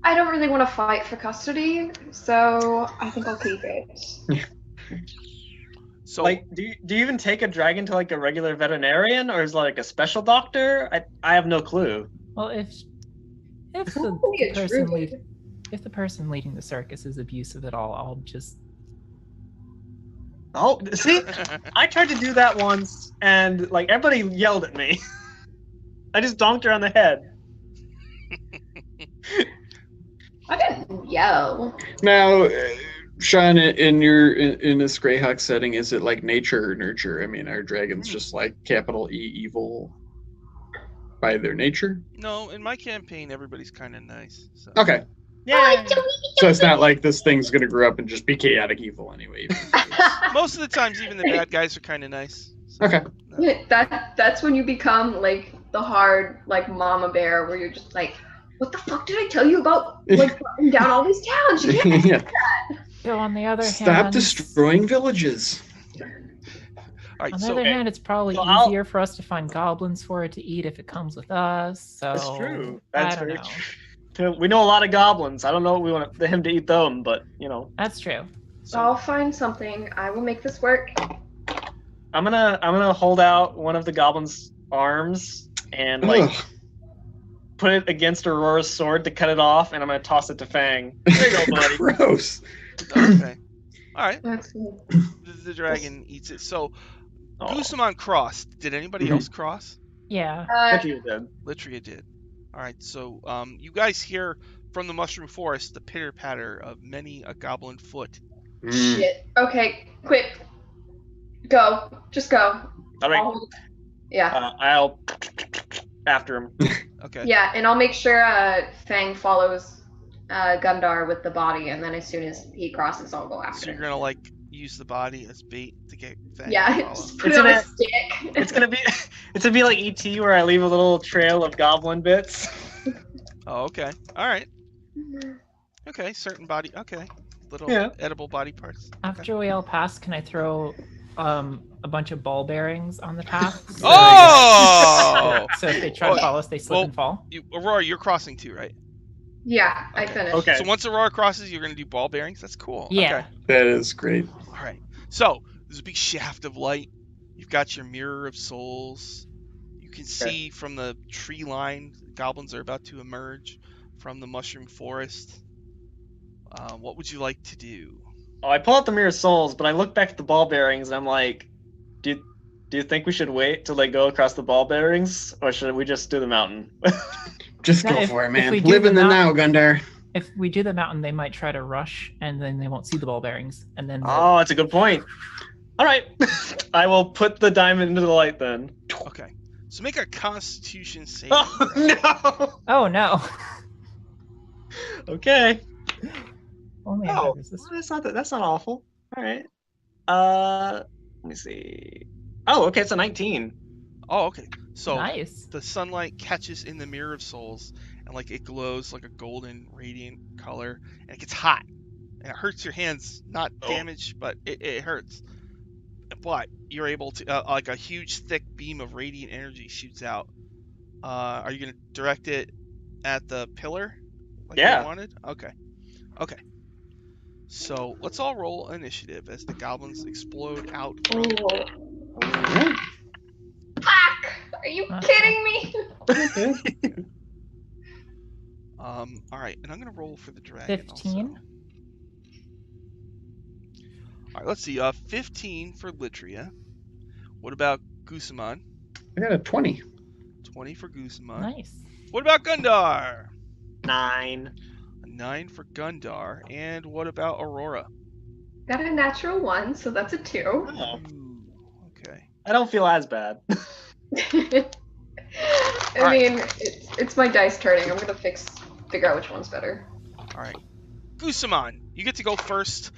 I don't really want to fight for custody, so I think I'll keep it. So, Like, do you even take a dragon to like a regular veterinarian, or is it like a special doctor? I have no clue. Well, if Probably a if the person leading the circus is abusive at all, I'll just Oh, see, I tried to do that once, and like everybody yelled at me. I just donked her on the head. I didn't yell. Now, Sean, in this Greyhawk setting, is it like nature or nurture? I mean, are dragons just like capital E evil by their nature? no, in my campaign, everybody's kind of nice. So. Okay, Yeah. so it's not like this thing's gonna grow up and just be chaotic evil anyway. Most of the times, even the bad guys are kind of nice. So, Okay. no. That's when you become like the hard like mama bear, where you're just like, what the fuck did I tell you about like burning down all these towns? You can't Yeah. go on the other Stop hand. destroying villages. All right, On the so other hand, it's probably So I'll- easier for us to find goblins for it to eat if it comes with us. So That's true. That's I don't very know. true. We know a lot of goblins. I don't know if we want him to eat them, but you know, That's true. I'll find something. I will make this work. I'm gonna hold out one of the goblins' arms and like Ugh. put it against Aurora's sword to cut it off, and I'm gonna toss it to Fang. There you go, buddy. Gross. okay, all right. That's good. The dragon eats it. So, Oh, Gusamon crossed. Did anybody else cross? Yeah. what you did. Litria did. All right, so you guys hear from the mushroom forest the pitter patter of many a goblin foot. Mm. Shit. Okay, quick. Go. Just go. All right, Yeah. I'll after him. Okay. Yeah, and I'll make sure Fang follows Gundar with the body, and then as soon as he crosses, I'll go So after. you're gonna like use the body as bait to get Fang Yeah, to follow. just put It's it on an a a- stick. It's gonna be like ET, where I leave a little trail of goblin bits. Oh, okay. All right. Okay, certain body. Okay, little Yeah. edible body parts. After we all pass, can I throw a bunch of ball bearings on the path? So Oh! so if they try Oh, to follow us, they slip well, and fall. Aurora, you're crossing too, right? Yeah, I Okay. finished. Okay. So once Aurora crosses, you're gonna do ball bearings. That's cool. Yeah. Okay. That is great. All right. So there's a big shaft of light. You've got your mirror of souls. You can see from the tree line, goblins are about to emerge from the mushroom forest. What would you like to do? Oh, I pull out the mirror of souls, but I look back at the ball bearings, and I'm like, do you think we should wait till they go across the ball bearings, or should we just do the mountain? Just Yeah, go if- for it, if man. we do Live the in the now, Gundar. If we do the mountain, they might try to rush, and then they won't see the ball bearings, and then Oh, that's a good point. All right, I will put the diamond into the light then. Okay. So make a Constitution save. Oh no. oh no! Okay. Only I Oh, have resistance. that's not awful. All right. Let me see. Oh, okay, it's a 19. Oh, okay. So Nice. the sunlight catches in the mirror of souls, and like it glows like a golden radiant color, and it gets hot, and it hurts your hands. Not Oh. damage, but it hurts. but you're able to like a huge thick beam of radiant energy shoots out. Are you gonna direct it at the pillar like Yeah. you wanted? Okay. So let's all roll initiative as the goblins explode out from. Oh, fuck! Are you Okay. kidding me? All right, and I'm gonna roll for the dragon 15. also. All right, let's see. 15 for Litria. What about Gusamon? I got a 20. 20 for Gusamon. Nice. What about Gundar? 9. A 9 for Gundar. And what about Aurora? Got a natural 1, so that's a 2. Oh, Ooh, okay. I don't feel as bad. I Alright. mean, it's my dice turning. I'm gonna figure out which one's better. All right. Gusamon, you get to go first.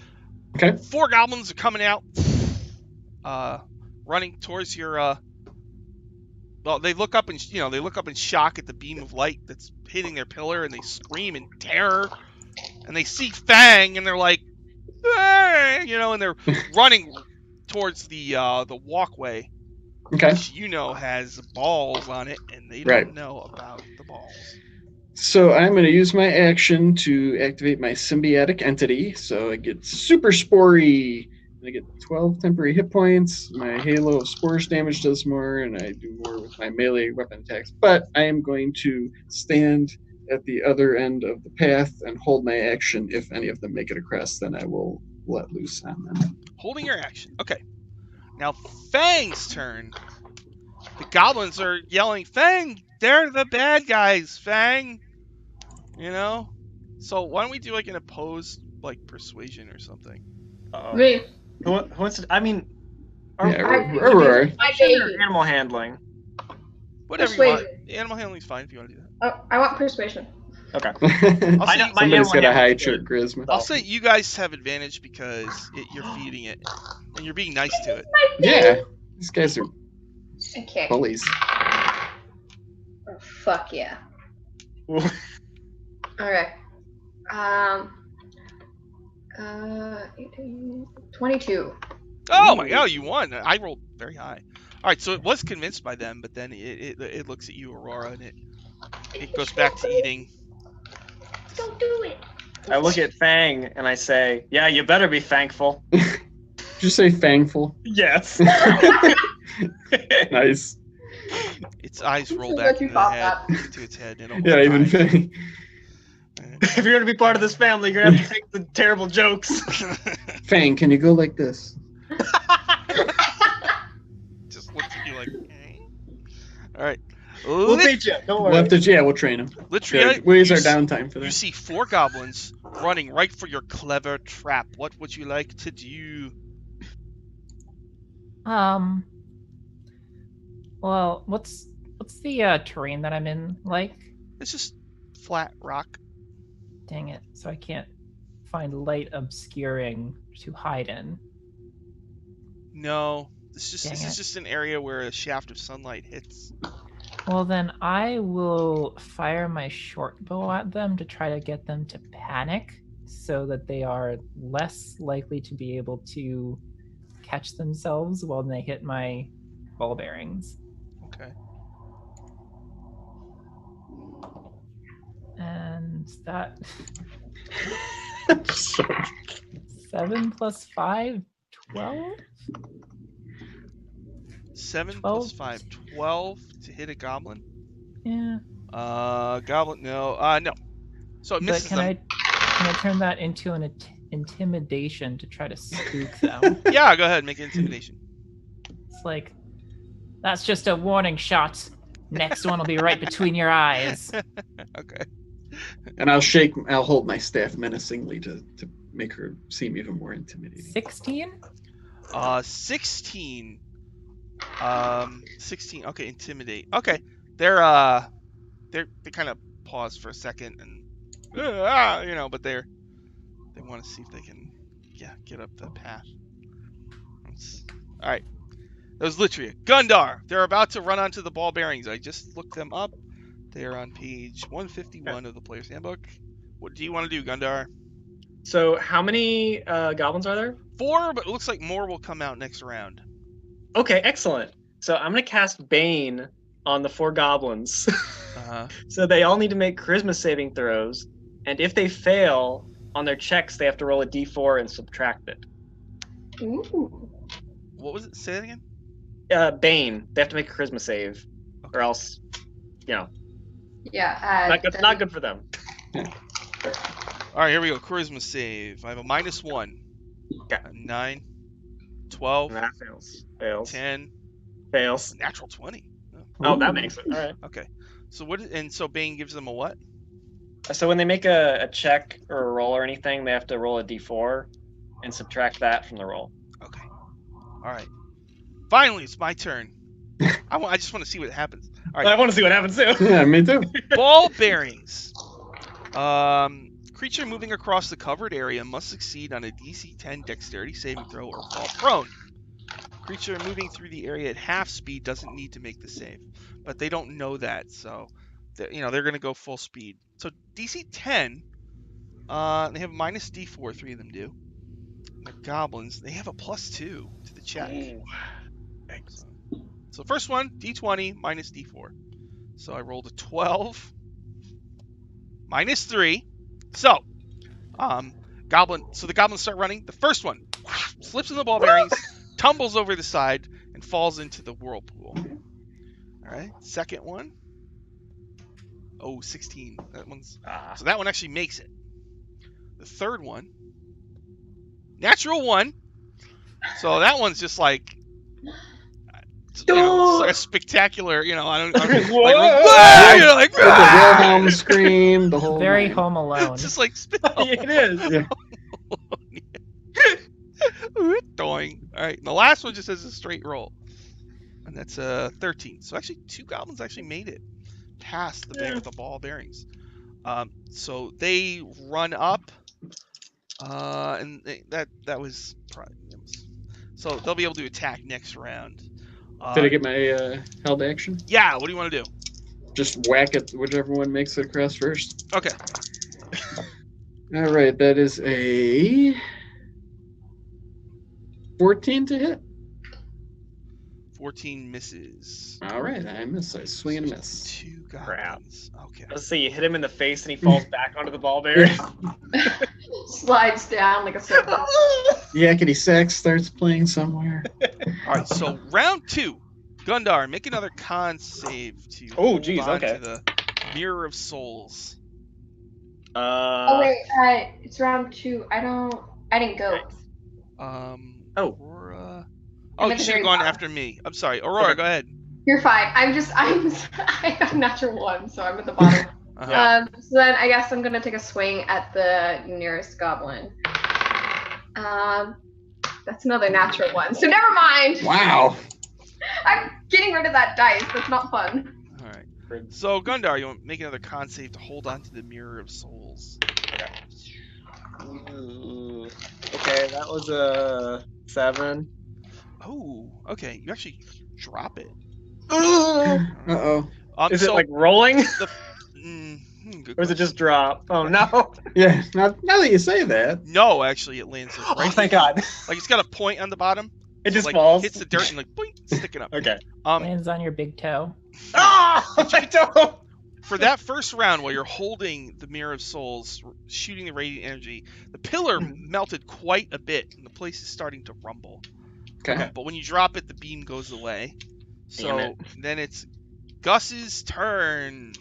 Okay. 4 goblins are coming out, running towards your. Well, they look up and shock at the beam of light that's hitting their pillar, and they scream in terror. And they see Fang, and they're like, "Hey!" and they're running towards the walkway, Okay. which has balls on it, and they don't Right. know about the balls. So I'm going to use my action to activate my symbiotic entity. So I get super spory. I get 12 temporary hit points. My halo of spores damage does more, and I do more with my melee weapon attacks. But I am going to stand at the other end of the path and hold my action. If any of them make it across, then I will let loose on them. Holding your action. Okay. Now Fang's turn. The goblins are yelling, "Fang! They're the bad guys, Fang!" So why don't we do like an opposed like persuasion or something? Uh-oh. Me. Who wants to? I mean, Yeah, I- Aurora. My Persuasion or baby. animal handling. Whatever you want. Persuasion. Animal handling's fine if you want to do that. Oh, I want persuasion. Okay. I'll say, My Somebody's animal got a high handling's good. charisma. I'll say you guys have advantage because you're feeding it and you're being nice to it. Yeah, these guys are Okay. bullies. Oh, fuck yeah. Ooh. Alright. 22. Oh my god, you won! I rolled very high. All right, so it was convinced by them, but then it looks at you, Aurora, and it goes back to eating. Don't do it. I look at Fang and I say, "Yeah, you better be thankful." Did you say fangful? Yes. Nice. Its eyes roll Let back you into pop its head. And it Yeah, almost even dies. Fang. If you're gonna be part of this family, you're gonna have to take the terrible jokes. Fang, can you go like this? Just looks at you like. Eh. All right. We'll teach you. Don't worry. We'll train him. Litria, Where's you our s- downtime for You that? see 4 goblins running right for your clever trap. What would you like to do? Well, what's the terrain that I'm in like? It's just flat rock. Dang it! So I can't find light obscuring to hide in. No, this Dang is it. just an area where a shaft of sunlight hits. Well, then I will fire my short bow at them to try to get them to panic so that they are less likely to be able to catch themselves while they hit my ball bearings. Okay. And that So, 7 plus 5, 12? 7 12. plus 5, 12 to hit a goblin. Yeah. Goblin, no. No. So it But misses can them. I turn that into an intimidation to try to spook them? Yeah, go ahead, make an intimidation. It's like, that's just a warning shot. Next one will be right between your eyes. Okay. and I'll hold my staff menacingly to make her seem even more intimidating. 16? 16. 16. Okay, intimidate. Okay, they kind of pause for a second and but they want to see if they can get up the path. All right. That was Litria. Gundar. They're about to run onto the ball bearings. I just looked them up. They are on page 151 of the Player's Handbook. What do you want to do, Gundar? So, how many goblins are there? 4, but it looks like more will come out next round. Okay, excellent. So I'm gonna cast Bane on the 4 goblins. Uh-huh. So they all need to make charisma saving throws, and if they fail on their checks, they have to roll a d4 and subtract it. Ooh. What was it? Say that again. Bane, they have to make a charisma save, or else, Yeah. not good for them. All right, here we go. Charisma save. I have a -1. Okay. 9, 12, And that fails. 10, Fails. natural 20. Oh, that makes it. All right. Okay. So so Bane gives them a what? So when they make a check or a roll or anything, they have to roll a d4 and subtract that from the roll. Okay. All right. Finally, it's my turn. I just want to see what happens. All I right. want to see what happens too. Yeah, me too. Ball bearings. Creature moving across the covered area must succeed on a DC 10 dexterity saving throw or fall prone. Creature moving through the area at half speed doesn't need to make the save, but they don't know that, so they're going to go full speed. So DC 10, they have minus D4, 3 of them do. And the goblins, they have a +2 to the check. So first one, D20 minus D4. So I rolled a 12 minus 3. So, the goblins start running. The first one slips in the ball bearings, tumbles over the side, and falls into the whirlpool. All right, second one. Oh, 16. So that one actually makes it. The third one, natural 1. So that one's just like, it's like a spectacular, like the Wilhelm scream, the whole Very nine. Home Alone. It's just like spit. It is. Yeah. Doing. All right, and the last one just has a straight roll, and that's 13. So actually, 2 goblins actually made it past the ball bearings. So they run up, and that was probably. So they'll be able to attack next round. Did I get my held action? Yeah. What do you want to do? Just whack it, whichever one makes it across first. Okay. All right, that is a 14 to hit. 14 misses. All right, I miss. I swing and miss. 2 Crap. goblins. Okay. Let's see, you hit him in the face and he falls back onto the ball bearing. Slides down like a circle. Yakety sax starts playing somewhere. All right. So round 2, Gundar, make another con save to Oh, geez, hold on okay. to the Mirror of Souls. Oh wait, it's round 2. I didn't go. Aurora. I'm Oh, at you the should have very gone bottom. after me. I'm sorry, Aurora. Okay. Go ahead. You're fine. I have natural 1, so I'm at the bottom. Uh-huh. So then I guess I'm gonna take a swing at the nearest goblin. That's another natural 1. So never mind. Wow. I'm getting rid of that dice. That's not fun. All right. So Gundar, you want to make another con save to hold on to the Mirror of Souls. Ooh. Okay, that was a 7. Oh, okay. You actually drop it. Uh-oh. Is it like rolling? good Or is it question. just drop? Oh no. Yeah, now that you say that. No, actually, it lands like, Oh, right. thank God. Like it's got a point on the bottom. It So, just like, falls. hits the dirt and like boink, stick it up. Okay. Lands on your big toe. Ah! I don't. For that first round, while you're holding the Mirror of Souls, shooting the radiant energy, the pillar melted quite a bit, and the place is starting to rumble. Okay. But when you drop it, the beam goes away. So Damn then it's Gus's turn.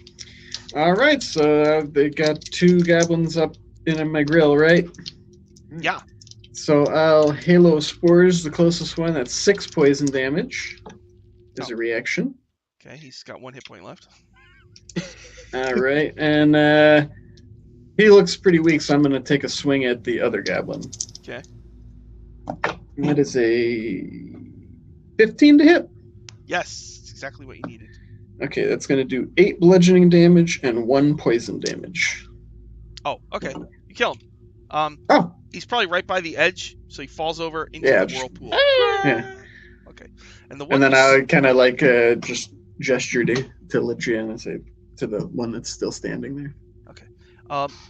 All right, so they got 2 goblins up in my grill, right? Yeah. So I'll Halo Spores, the closest one. That's 6 poison damage as a reaction. Okay, he's got 1 hit point left. All right, and he looks pretty weak, so I'm going to take a swing at the other goblin. Okay. And that is a 15 to hit. Yes, it's exactly what you needed. Okay, that's going to do 8 bludgeoning damage and 1 poison damage. Oh, okay. You kill him. Oh. He's probably right by the edge, so he falls over into Yeah, the whirlpool. Yeah. Okay. And the one And then who's- I kind of like just gesture to Ligia and say to the one that's still standing there.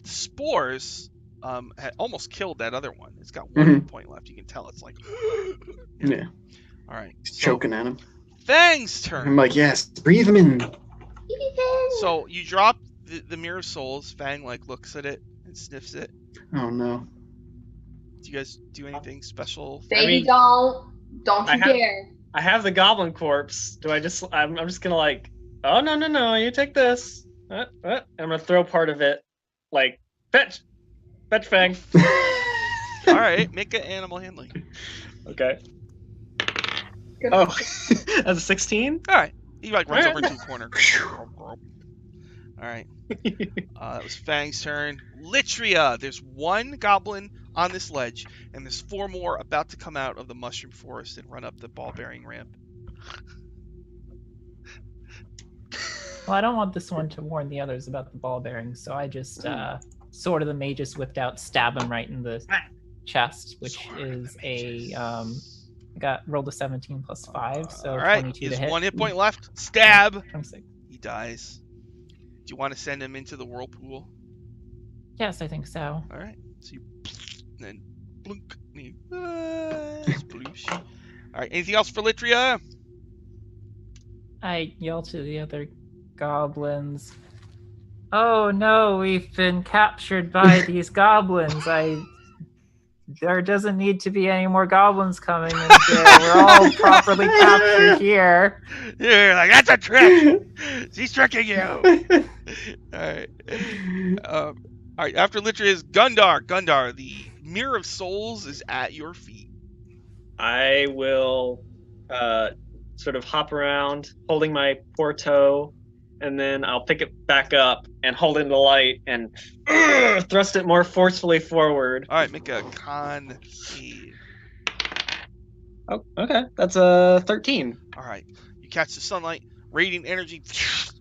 Spores had almost killed that other one. It's got 1 hit point left. You can tell it's like. Yeah. All right. He's So, choking on him. Fang's I'm turn. like, yes, breathe him in. So you drop the Mirror of Souls. Fang like looks at it and sniffs it. Oh no. Do you guys do anything special? Baby, don't I you have- dare. I have the goblin corpse. Do I just? I'm just gonna like. Oh no! You take this. I'm gonna throw part of it. Like fetch, Fang. All right, make an animal handling. Okay. Good. Oh, that's a 16. All right, he like runs All over right. into a corner. All right, that was Fang's turn. Litria, there's one goblin on this ledge, and there's 4 more about to come out of the mushroom forest and run up the ball-bearing ramp. Well, I don't want this one to warn the others about the ball bearings, so I just Sword of the Magus whipped out, stab him right in the chest, which is a rolled a 17 plus 5, so All right, 22 he to has hit. 1 hit point left. Stab. 26. He dies. Do you want to send him into the whirlpool? Yes, I think so. All right. So you then blunk. And you, sploosh. All right. Anything else for Litria? I yell to the other goblins. Oh no, we've been captured by these goblins. There doesn't need to be any more goblins coming in here. We're all properly captured here. You're like, that's a trick. She's tricking you. All right. All right. After Litria is Gundar. Gundar, the Mirror of Souls is at your feet. I will sort of hop around, holding my poor toe, and then I'll pick it back up and hold it in the light and thrust it more forcefully forward. All right. Make a con save. Oh, okay. That's a 13. All right. You catch the sunlight. Radiant energy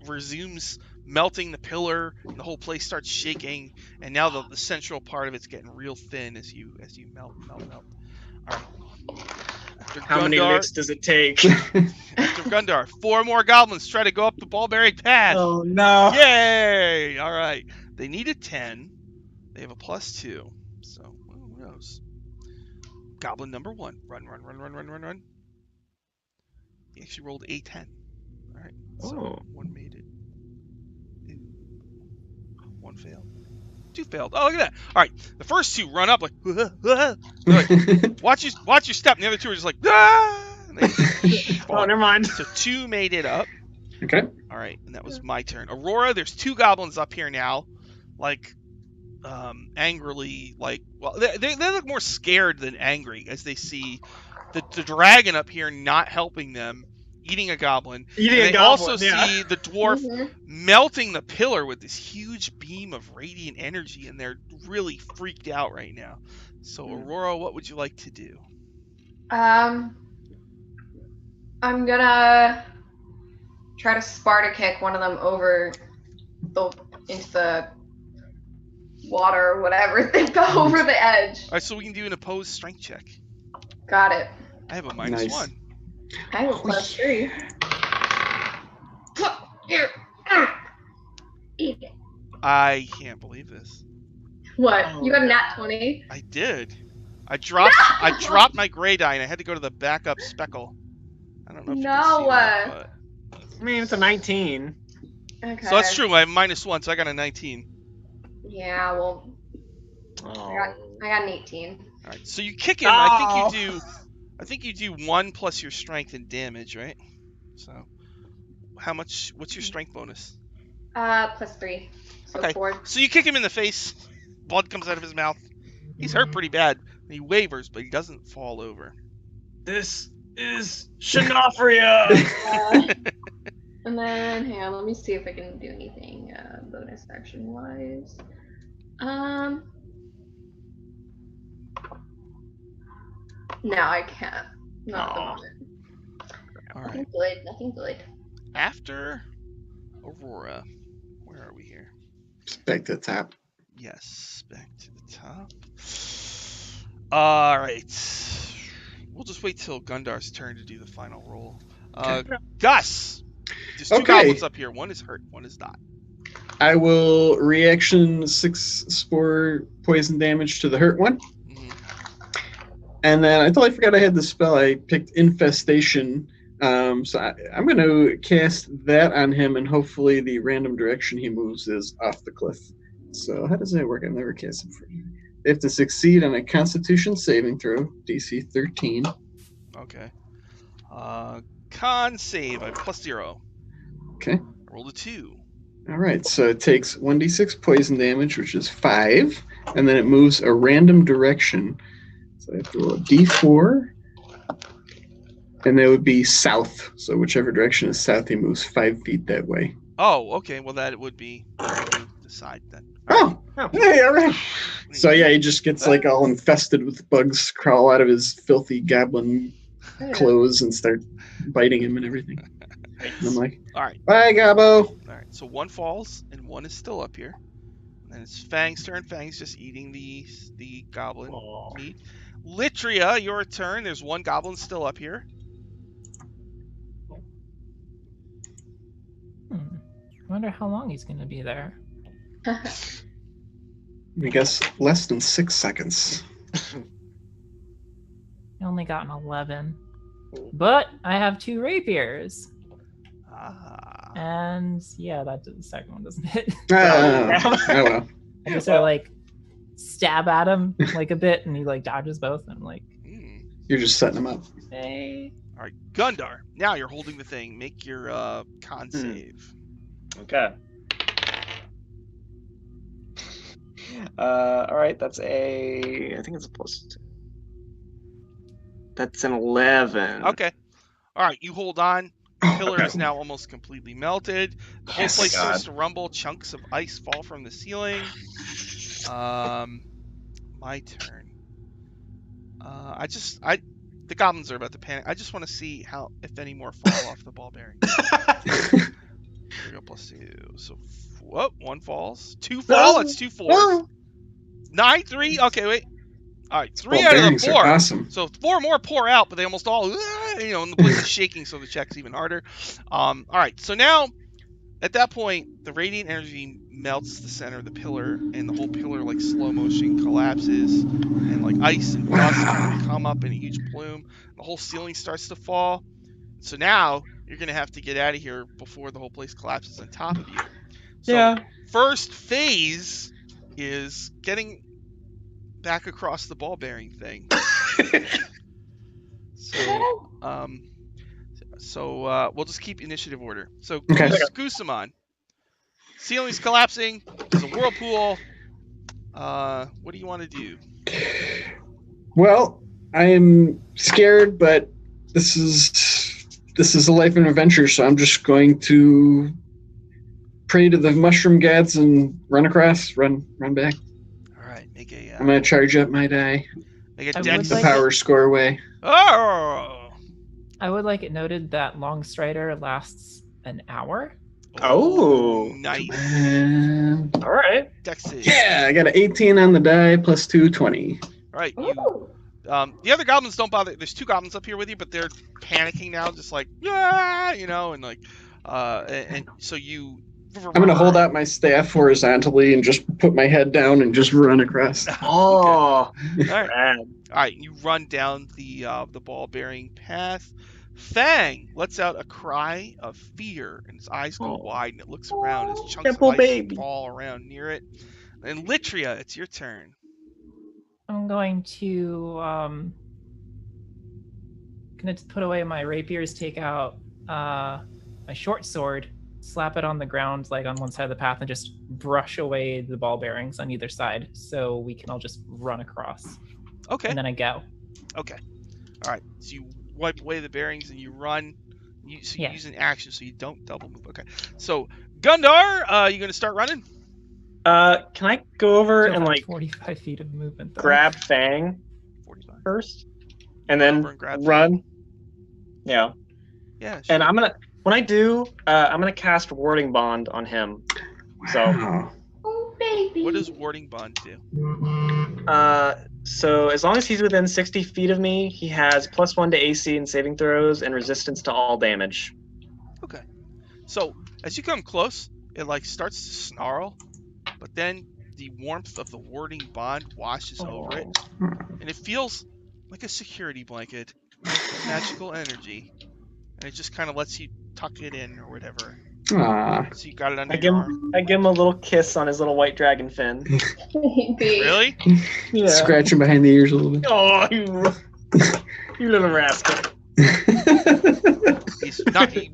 resumes melting the pillar, and the whole place starts shaking. And now the central part of it's getting real thin as you melt. All right. After How many Gundar- licks does it take? After Gundar, 4 more goblins try to go up the ball-bearing path. Oh no! Yay! All right. They need a 10. They have a +2. So, well, who knows? Goblin number 1. Run. He actually rolled a 10. All right. So, Oh. 1 made it. 1 failed. 2 failed. Oh, look at that. All right. The first 2 run up like, they're like watch your step. And the other 2 are just like, ah! And they Oh, never mind. So 2 made it up. Okay. All right, and that was my turn. Aurora, there's 2 goblins up here now, like, angrily, like, well, they look more scared than angry as they see the dragon up here not helping them, eating a goblin. Eating And a they goblin, also yeah. see the dwarf Mhm. melting the pillar with this huge beam of radiant energy, and they're really freaked out right now. So, Aurora, what would you like to do? I'm gonna try to Sparta kick one of them over into the water or whatever. They go over the edge. All right, so we can do an opposed strength check. Got it. I have a -1. Nice. I have a +3. Here. Eat it. I can't believe this. What? You got a nat 20? I did. I dropped my gray die and I had to go to the backup speckle. I don't know if you can see that, I mean, it's a 19. Okay. but... So that's true. I have -1, so I got a 19. Yeah, well, Oh. I got an 18. All right. So you kick him. Oh. I think you do 1 plus your strength and damage, right? So, what's your strength bonus? +3. So Okay. 4. So you kick him in the face. Blood comes out of his mouth. He's hurt pretty bad. He wavers, but he doesn't fall over. This is Shinafria! And then, hang on, let me see if I can do anything bonus action wise. No, I can't. Not at the Aw. moment. All Nothing right. good. Nothing good. After Aurora, where are we here? Back to the top. Yes, back to the top. All right. We'll just wait till Gundar's turn to do the final roll. Gus! There's 2 Okay. goblins up here. One is hurt, one is not. I will reaction 6 spore poison damage to the hurt one. Mhm. And then I totally forgot I had the spell. I picked Infestation. So I'm going to cast that on him, and hopefully the random direction he moves is off the cliff. So how does that work? I've never cast it for you. They have to succeed on a Constitution saving throw, DC 13. Okay. Con save, I have +0. Okay. Roll a 2. All right, so it takes 1d6 poison damage, which is 5, and then it moves a random direction. So I have to roll a d4, and that would be south. So whichever direction is south, he moves 5 feet that way. Oh, okay. Well, that would be the side then. Oh, hey, all right. So yeah, he just gets like all infested with bugs, crawl out of his filthy goblin clothes and start biting him and everything. And I'm like, All right. bye, Gabo. All right. So one falls and one is still up here. And then it's Fang's turn. Fang's just eating the goblin meat. Litria, your turn. There's one goblin still up here. I wonder how long he's going to be there. I guess less than 6 seconds. I only got an 11. But I have 2 rapiers. Ah. And yeah, the second one doesn't hit. Oh well. I just sort of like stab at him like a bit, and he like dodges both. And I'm like, You're just setting him up. hey. All right, Gundar. Now you're holding the thing. Make your con save. Okay. All right, that's I think it's a +2. That's an 11. Okay. All right, you hold on. The pillar Okay. is now almost completely melted. The whole Yes. place God. starts to rumble. Chunks of ice fall from the ceiling. My turn. The goblins are about to panic. I just want to see if any more fall off the ball bearing. Here we go, +2. So, one falls. 2 fall. That's 2 4s. 9, 3. Okay, wait. All right, 3 Ball out of the bearings are 4. awesome. So 4 more pour out, but they almost all, and the place is shaking, so the check's even harder. All right, so now, at that point, the radiant energy melts the center of the pillar, and the whole pillar, like, slow motion collapses, and, like, ice and dust kind of come up in a huge plume. The whole ceiling starts to fall. So now, you're going to have to get out of here before the whole place collapses on top of you. So, Yeah. first phase is getting back across the ball bearing thing. So we'll just keep initiative order. So Okay. Gusamon. Ceiling's collapsing. There's a whirlpool. What do you want to do? Well, I am scared, but this is a life and adventure, so I'm just going to pray to the mushroom gods and run across, run back. All right, make a. I'm gonna charge up my die. Make a I dex. would The like power score away. Oh. I would like it noted that Long Strider lasts an hour. Oh. Nice. All right. Dex save. Yeah, I got an 18 on the die, plus 2, 20. All right, you. Ooh. The other goblins don't bother. There's 2 goblins up here with you, but they're panicking now, just like, and like, and so you. I'm gonna hold out my staff horizontally and just put my head down and just run across. Oh. All right. Man. All right, you run down the ball-bearing path. Fang lets out a cry of fear, and its eyes go wide, and it looks around as chunks of Simple ice baby. fall around near it. And Litria, it's your turn. I'm going to put away my rapiers, take out my short sword, slap it on the ground, like on one side of the path, and just brush away the ball bearings on either side, so we can all just run across. Okay. And then I go. Okay. All right. So you wipe away the bearings and you run. You use an action, so you don't double move. Okay. So Gundar, you gonna start running? Can I go over Still and have like 45 feet of movement, though. grab Fang 45. first, and then Over and grab run? Yeah. Yeah. And when I do, I'm gonna cast Warding Bond on him. So, Wow. Oh, baby. What does Warding Bond do? so as long as he's within 60 feet of me, he has +1 to AC and saving throws and resistance to all damage. Okay. So as you come close, it like starts to snarl, but then the warmth of the warding bond washes over it, and it feels like a security blanket of magical energy, and it just kind of lets you tuck it in or whatever. Aw. So you got it under I your give arm. him a little kiss on his little white dragon fin. Really? Yeah. Scratching behind the ears a little bit. Oh, you little rascal. He's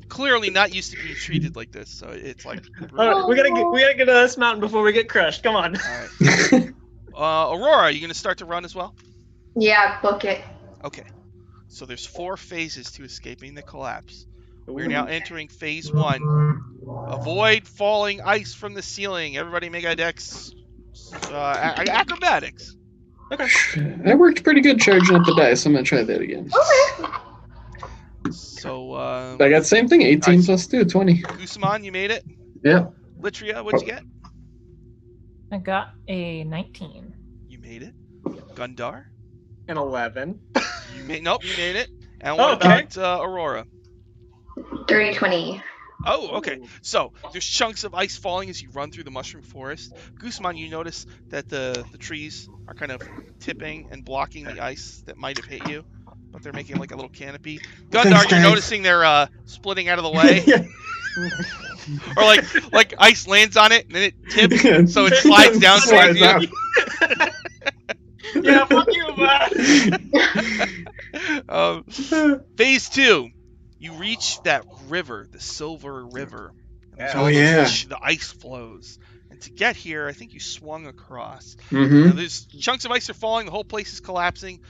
clearly not used to being treated like this, so it's like. All right, we gotta get to this mountain before we get crushed. Come on. All right. Aurora, are you gonna start to run as well? Yeah, book it. Okay. So there's 4 phases to escaping the collapse. We're now entering phase 1. Avoid falling ice from the ceiling. Everybody make a dex acrobatics. Okay. That worked pretty good charging up the dice. I'm gonna try that again. Okay. So I got the same thing. 18 plus 2, 20. Guzman, you made it. Yeah. Litria, what'd you get? I got a 19. You made it. Gundar, An 11. you made it. And what Okay. about Aurora? Dirty 20. Oh, okay. So there's chunks of ice falling as you run through the mushroom forest. Guzman, you notice that the trees are kind of tipping and blocking the ice that might have hit you, but they're making like a little canopy. Gundar, Thanks, you're guys. noticing they're splitting out of the way, Yeah. or like ice lands on it and then it tips, so it slides down towards Slides you. out. Yeah, fuck you, man. Phase 2, you reach that river, the Silver River. And there's Yeah. all Oh, those yeah. The ice flows. And to get here, I think you swung across. Mm-hmm. Now, there's chunks of ice are falling. The whole place is collapsing.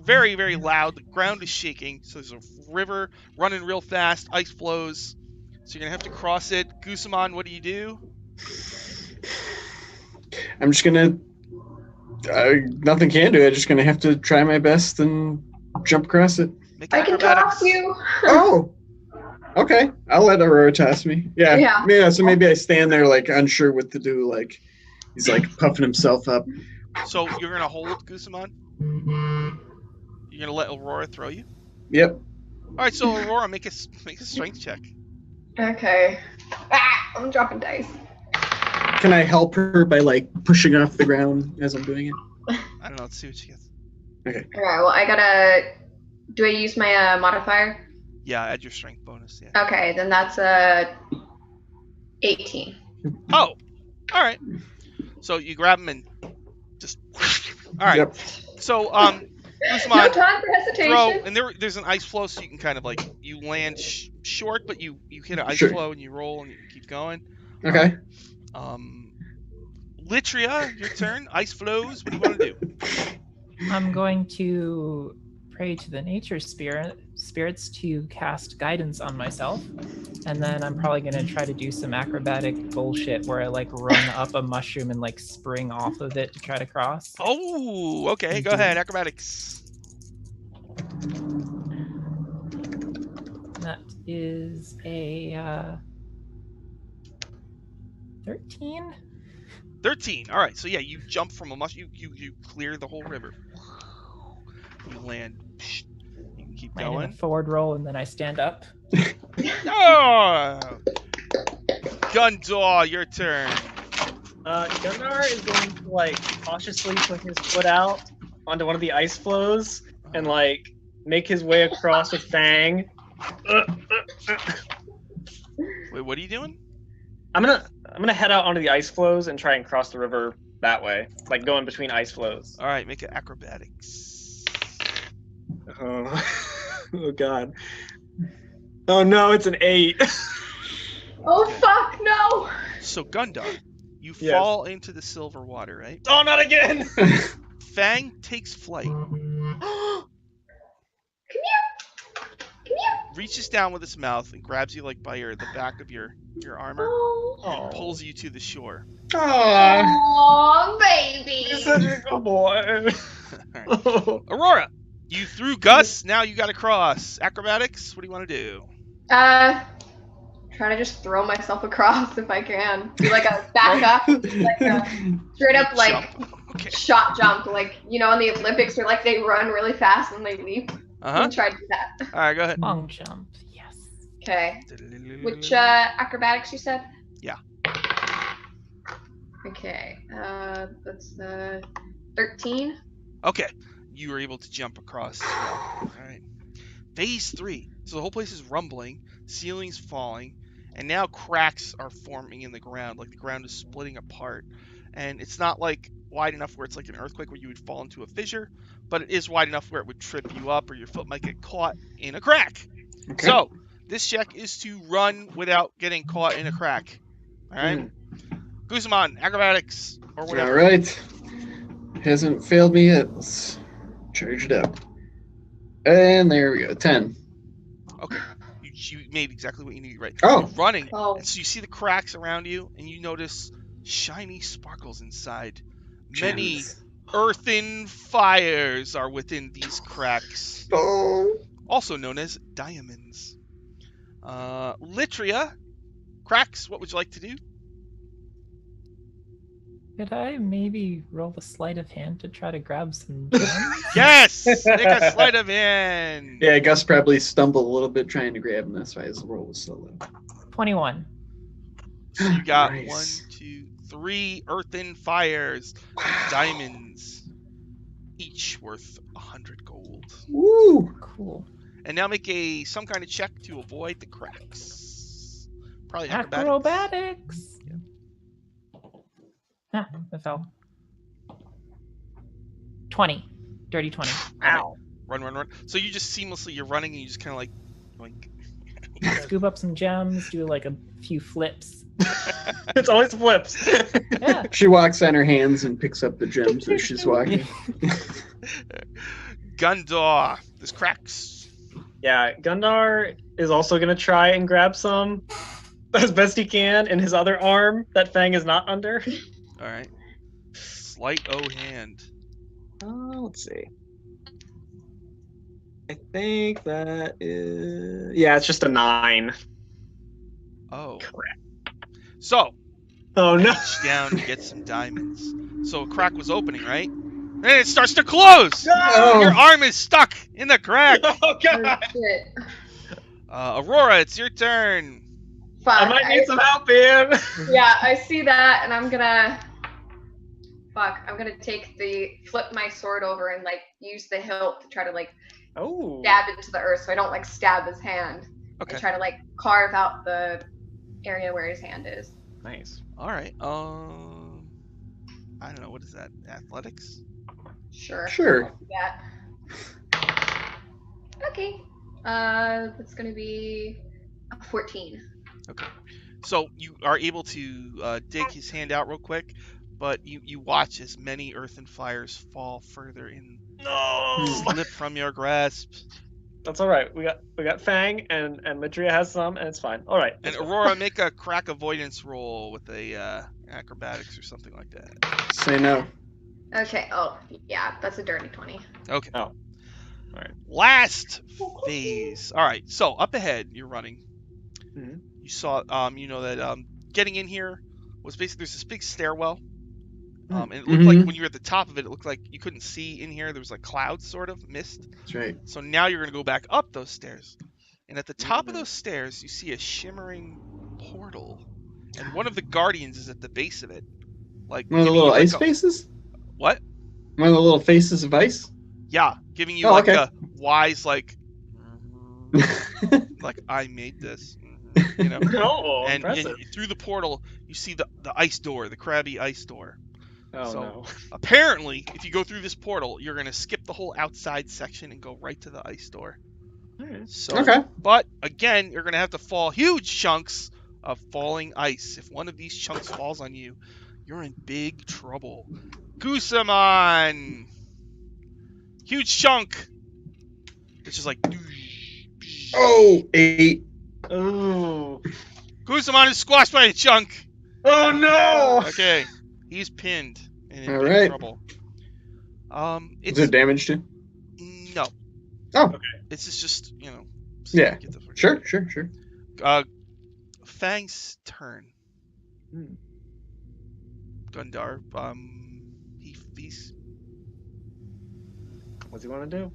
Very, very loud. The ground is shaking. So there's a river running real fast. Ice flows. So you're going to have to cross it. Guzman, what do you do? I'm just gonna. Nothing can do. I'm just gonna have to try my best and jump across it. Make I can acrobatics. toss you. Oh. Okay. I'll let Aurora toss me. Yeah. Yeah. So maybe I stand there like unsure what to do. Like he's like puffing himself up. So you're going to hold Guzman? You're going to let Aurora throw you? Yep. All right, so Aurora, make a strength check. Okay. Ah, I'm dropping dice. Can I help her by like pushing off the ground as I'm doing it? I don't know. Let's see what she gets. Alright, well, I gotta. Do I use my modifier? Yeah, add your strength bonus. Yeah. Okay, then that's 18. Oh, all right. So you grab him and just. All right. Yep. So No Guzman, time for hesitation. throw, and there's an ice flow, so you can kind of like you land short, but you hit an ice Sure. flow and you roll and you keep going. Okay. Litria, your turn. Ice flows. What do you want to do? I'm going to pray to the nature spirits to cast guidance on myself, and then I'm probably going to try to do some acrobatic bullshit where I like run up a mushroom and like spring off of it to try to cross. Oh, okay. Go ahead. Acrobatics. That is a 13. 13. All right. So yeah, you jump from a mushroom. You clear the whole river. You land. You can keep Land in going. a forward roll, and then I stand up. Oh! Gundar, your turn. Gundar is going to like cautiously put his foot out onto one of the ice flows and like make his way across with Fang. Wait, what are you doing? I'm gonna head out onto the ice flows and try and cross the river that way, like going between ice flows. All right, make it acrobatics. Oh, oh god. Oh no, it's an 8. Oh fuck no! So Gundar, you Yes. fall into the silver water, right? Oh, not again! Fang takes flight, reaches down with its mouth and grabs you like by the back of your armor, Oh, and pulls you to the shore. Aww. Aw, baby. You're such a good boy. All right. Aurora, you threw Gus. Now you got to cross. Acrobatics. What do you want to do? Try to just throw myself across if I can. Do like a back up, like a straight up like Jump. Okay. shot jump, like you know in the Olympics where like they run really fast and they leap. Uh-huh. Try to do that. All right, go ahead. Long jump. Yes. Okay. Which acrobatics you said? Yeah. Okay. That's 13. Okay. you are able to jump across as well. All right. Phase 3. So the whole place is rumbling, ceilings falling, and now cracks are forming in the ground, like the ground is splitting apart. And it's not like wide enough where it's like an earthquake where you would fall into a fissure, but it is wide enough where it would trip you up or your foot might get caught in a crack. Okay. So this check is to run without getting caught in a crack. All right. Guzman, acrobatics or whatever. All right. Hasn't failed me yet. Let's charge it up. And there we go. 10. Okay. You made exactly what you needed, right? Oh. You're running, Oh. and so you see the cracks around you, and you notice shiny sparkles inside. Many Gems. earthen fires are within these cracks, Oh. also known as diamonds. Litria, cracks, what would you like to do? Could I maybe roll a sleight of hand to try to grab some gems? Yes! Make a sleight of hand! Yeah, Gus probably stumbled a little bit trying to grab him. That's why his roll was so low. 21. So you got Nice. 1, 2, 3 earthen fires, diamonds, each worth 100 gold. Woo! Cool. And now make some kind of check to avoid the cracks. Probably acrobatics. Acrobatics. Ah, I fell. 20. Dirty 20. Ow. Run. So you just seamlessly, you're running and you just kind of like, boink. Scoop up some gems, do like a few flips. It's always flips. Yeah. She walks on her hands and picks up the gems as she's walking. Gundor, there's cracks. Yeah, Gundar is also gonna try and grab some as best he can in his other arm that Fang is not under. All right. Sleight o' hand. Let's see. I think that is... Yeah, it's just a 9. Oh. Correct. So, Oh, no. reach down to get some diamonds. So a crack was opening, right? And it starts to close! Oh. Your arm is stuck in the crack! Oh, Oh, God. shit. Aurora, it's your turn. Fuck. I might need some help, Ian. Yeah, I see that, and I'm gonna flip my sword over and like use the hilt to try to like Oh. stab into the earth, so I don't like stab his hand. Okay. And try to like carve out the area where his hand is. Nice. All right. I don't know. What is that? Athletics? Sure. Sure. Yeah. Okay. That's gonna be a 14. Okay. So you are able to dig his hand out real quick, but you watch as many earthen fires fall further in, No. slip from your grasp. That's all right. We got Fang and Madria has some, and it's fine. All right. And Aurora, make a crack avoidance roll with a acrobatics or something like that. Say no. Okay. Oh, yeah. That's a dirty 20. Okay. Oh. All right. Last phase. All right. So up ahead, you're running. Mhm. You saw, you know that getting in here was basically there's this big stairwell. And it looked like when you were at the top of it, it looked like you couldn't see in here. There was like clouds, sort of mist. That's right. So now you're going to go back up those stairs. And at the top of those stairs, you see a shimmering portal. And one of the guardians is at the base of it. Like One of the giving little you, ice like, faces? What? One of the little faces of ice? Yeah, giving you Oh, like okay. a wise, like I made this. You know? Oh, And impressive. through the portal, you see the ice door, the crabby ice door. Oh, so- no. Apparently, if you go through this portal, you're going to skip the whole outside section and go right to the ice door. All right. So, Okay. But again, you're going to have to fall huge chunks of falling ice. If one of these chunks falls on you, you're in big trouble. Gusamon! Huge chunk! It's just like... Oh, 8. Ooh. Gusamon is squashed by a chunk! Oh, no! Okay, he's pinned and in All big right. trouble. Is there damage too? No. Oh. Okay. It's just Yeah. get the- Sure. Fang's turn. Hmm. Gundar, he's What's he want to do?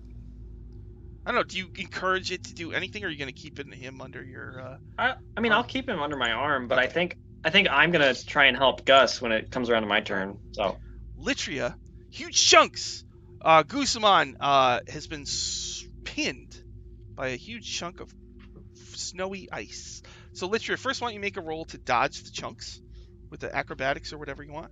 I don't know. Do you encourage it to do anything, or are you gonna keep him under your? I mean, I'll keep him under my arm, but I think I'm gonna try and help Gus when it comes around to my turn. So. Litria? Huge chunks Gusamon has been pinned by a huge chunk of snowy ice. So, Litria, first, why don't you make a roll to dodge the chunks with the acrobatics or whatever you want?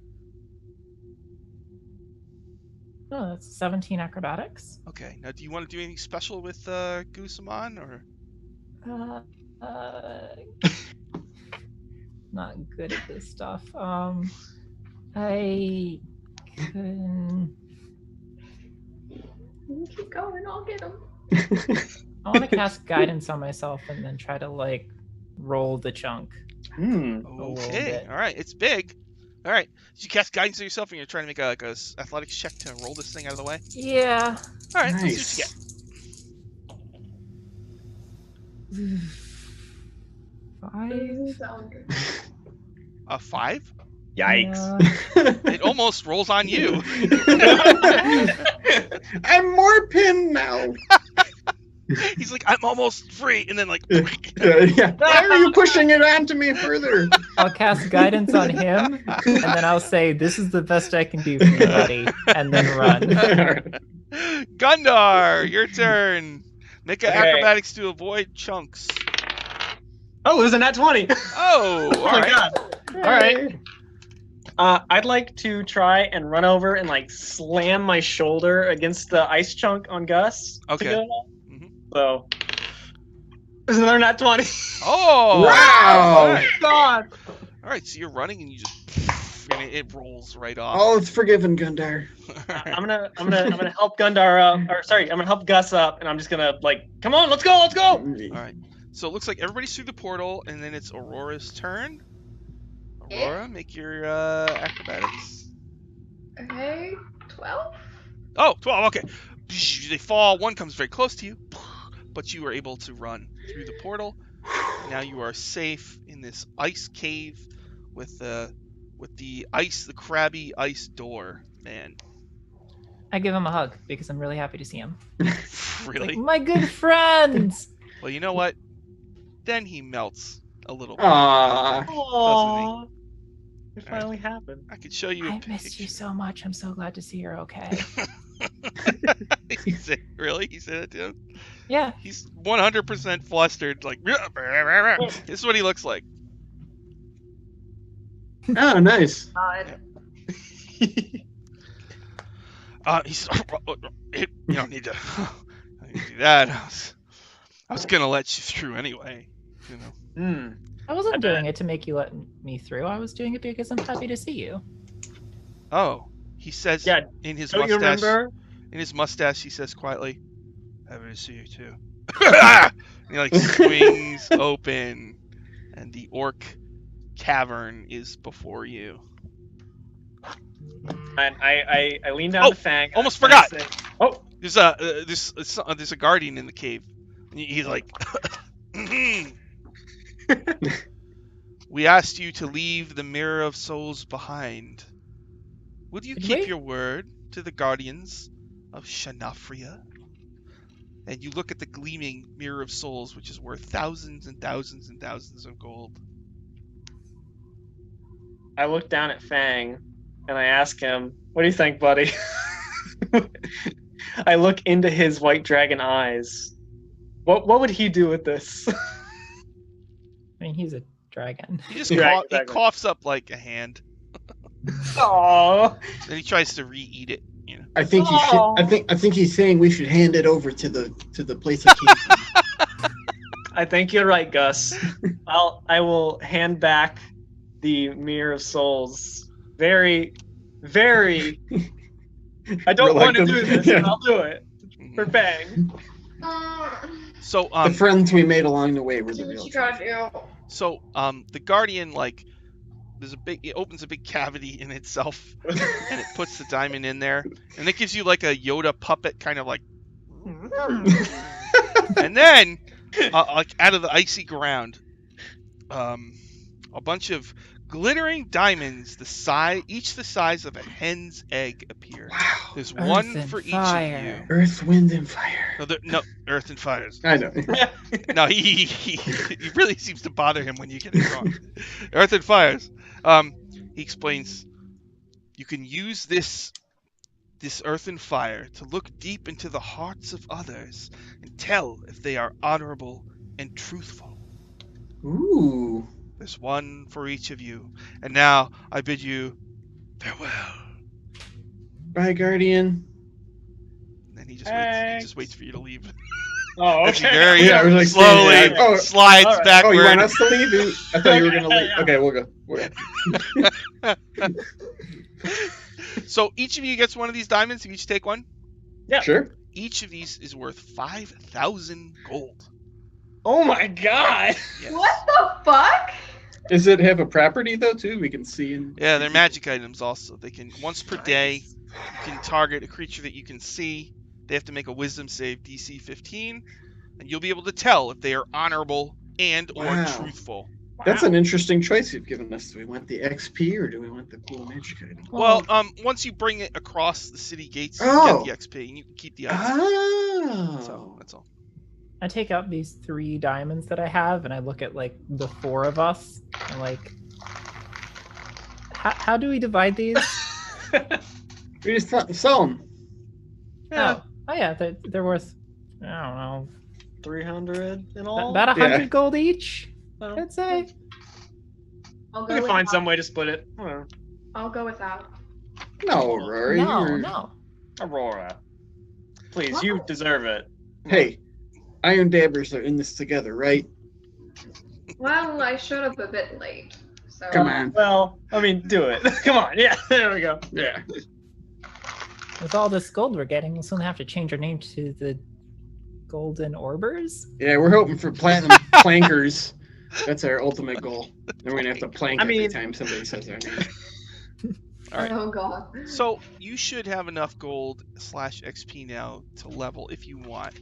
Oh, that's 17 acrobatics. Okay. Now, do you want to do anything special with Gusamon, or? Not good at this stuff. I can. Keep going, I'll get him. I want to cast guidance on myself and then try to like roll the chunk. A little Okay. bit. All right. It's big. All right. So you cast guidance on yourself, and you're trying to make a athletics check to roll this thing out of the way. Yeah. All right. Nice. Let's see what you get. 5. Sound good. A 5? Yikes. It almost rolls on you. I'm more pinned now. He's like, I'm almost free, and then like, Yeah. Why are you pushing it onto me further? I'll cast guidance on him, and then I'll say, "This is the best I can do for you, buddy," and then run. Gundar, your turn. Make an Okay. acrobatics to avoid chunks. Oh, it was a nat 20. Oh, all Oh my right. god. All right. I'd like to try and run over and like slam my shoulder against the ice chunk on Gus. to Okay. get it off. Mhm. So there's another nat 20. Oh, Wow. All right. God. All right, so you're running, and you just, and it rolls right off. Oh, it's forgiven, Gundar. I'm gonna help Gundar up, or sorry, I'm gonna help Gus up, and I'm just gonna like, come on, let's go. All right. So it looks like everybody's through the portal, and then it's Aurora's turn. Aurora, make your acrobatics. Okay, 12? Oh, 12, okay. They fall. One comes very close to you, but you are able to run through the portal. Now you are safe in this ice cave with the ice, the crabby ice door. Man, I give him a hug because I'm really happy to see him. really? Like, my good friends. Well, you know what? Then he melts a little bit. Aww. Aww. It finally happened. I could show you a I picture. missed you so much. I'm so glad to see you're okay. He said, really? He said it to him? Yeah. He's 100% flustered. Like, this is what he looks like. Oh, nice. God. He's, you don't need to, I didn't do that. I was gonna let you through anyway. You know. I wasn't doing it to make you let me through. I was doing it because I'm happy to see you. Oh, he says Yeah, in his Don't you mustache. remember? In his mustache, he says quietly, "Happy to see you too." And he like swings open, and the orc cavern is before you. And I lean down Oh, to Fang. almost and I forgot. say, oh, There's a guardian in the cave. And he's like, "We asked you to leave the Mirror of Souls behind. Would you Did keep we? your word to the guardians of Shanafria?" And you look at the gleaming Mirror of Souls, which is worth thousands and thousands and thousands of gold. I look down at Fang and I ask him, "What do you think, buddy?" I look into his white dragon eyes. What would he do with this? I mean, he's a dragon. He just Right, he exactly. coughs up like a hand. Aww. Then he tries to re-eat it. You know. I think he should. Aw. I think he's saying we should hand it over to the place it came from. I think you're right, Gus. I will hand back the Mirror of Souls. Very, very. I don't want to do Reluctant. this, Yeah. but I'll do it for Fang. So The friends we made along the way were Do the what real. you gotta do. So the guardian like it opens a big cavity in itself and it puts the diamond in there and it gives you like a Yoda puppet kind of like and then like out of the icy ground a bunch of glittering diamonds each the size of a hen's egg appear. Wow. There's Earth one and for each fire. of you. Earth, wind, and fire. No, earth and fires. I know. No, he really seems to bother him when you get it wrong. Earth and fires. He explains, you can use this this earthen fire to look deep into the hearts of others and tell if they are honorable and truthful. Ooh. There's one for each of you. And now I bid you farewell. Bye, Guardian. And he just waits for you to leave. Oh, As he okay. very Yeah, I was like slowly standing there. Oh, slides all right. backward. Oh, you want us to leave? I thought you were going to leave. Yeah. Okay, we'll go. So each of you gets one of these diamonds. You each take one. Yeah. Sure. Each of these is worth 5,000 gold. Oh my god. Yes. What the fuck? Does it have a property, though, too? We can see. Yeah, they're magic items also. They can, once per day, Nice. you can target a creature that you can see. They have to make a wisdom save DC 15. And you'll be able to tell if they are honorable and or Wow. truthful. That's an interesting choice you've given us. Do we want the XP or do we want the cool magic item? Well, once you bring it across the city gates, you Oh. get the XP, and you can keep the items. Oh. So that's all. I take out these 3 diamonds that I have, and I look at like the 4 of us, and like, how do we divide these? We just sell them. Yeah. Oh yeah, they're worth, I don't know, 300 in all. about 100 Yeah. gold each. Well, I'd say. I'll we go can with find out. some way to split it. I'll go without. No, Rory. No. Aurora, please, What? you deserve it. Hey, Iron Dabbers are in this together, right? Well, I showed up a bit late, so. Come on. Well, I mean, do it. Come on. Yeah, there we go. Yeah. With all this gold we're getting, we'll soon have to change our name to the Golden Orbers. Yeah, we're hoping for platinum plankers. That's our ultimate goal. Then we're going to have to plank I every mean- time somebody says our name. All right. Oh god. So you should have enough gold / XP now to level if you want.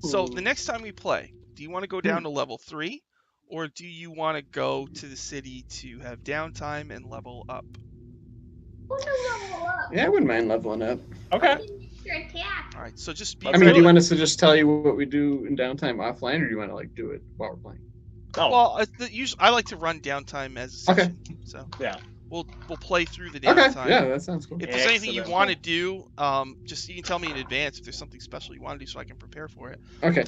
So the next time we play, do you want to go down to level 3, or do you want to go to the city to have downtime and level up? Yeah, I wouldn't mind leveling up. Okay. All right. So just be. I mean, do you ready. want us to just tell you what we do in downtime offline, or do you want to like do it while we're playing? Oh, Well, usually I like to run downtime as a Okay. session. So yeah. we'll play through the Okay, downtime. yeah, that sounds cool. If there's anything you Excellent. want to do, just you can tell me in advance if there's something special you want to do, so I can prepare for it. Okay,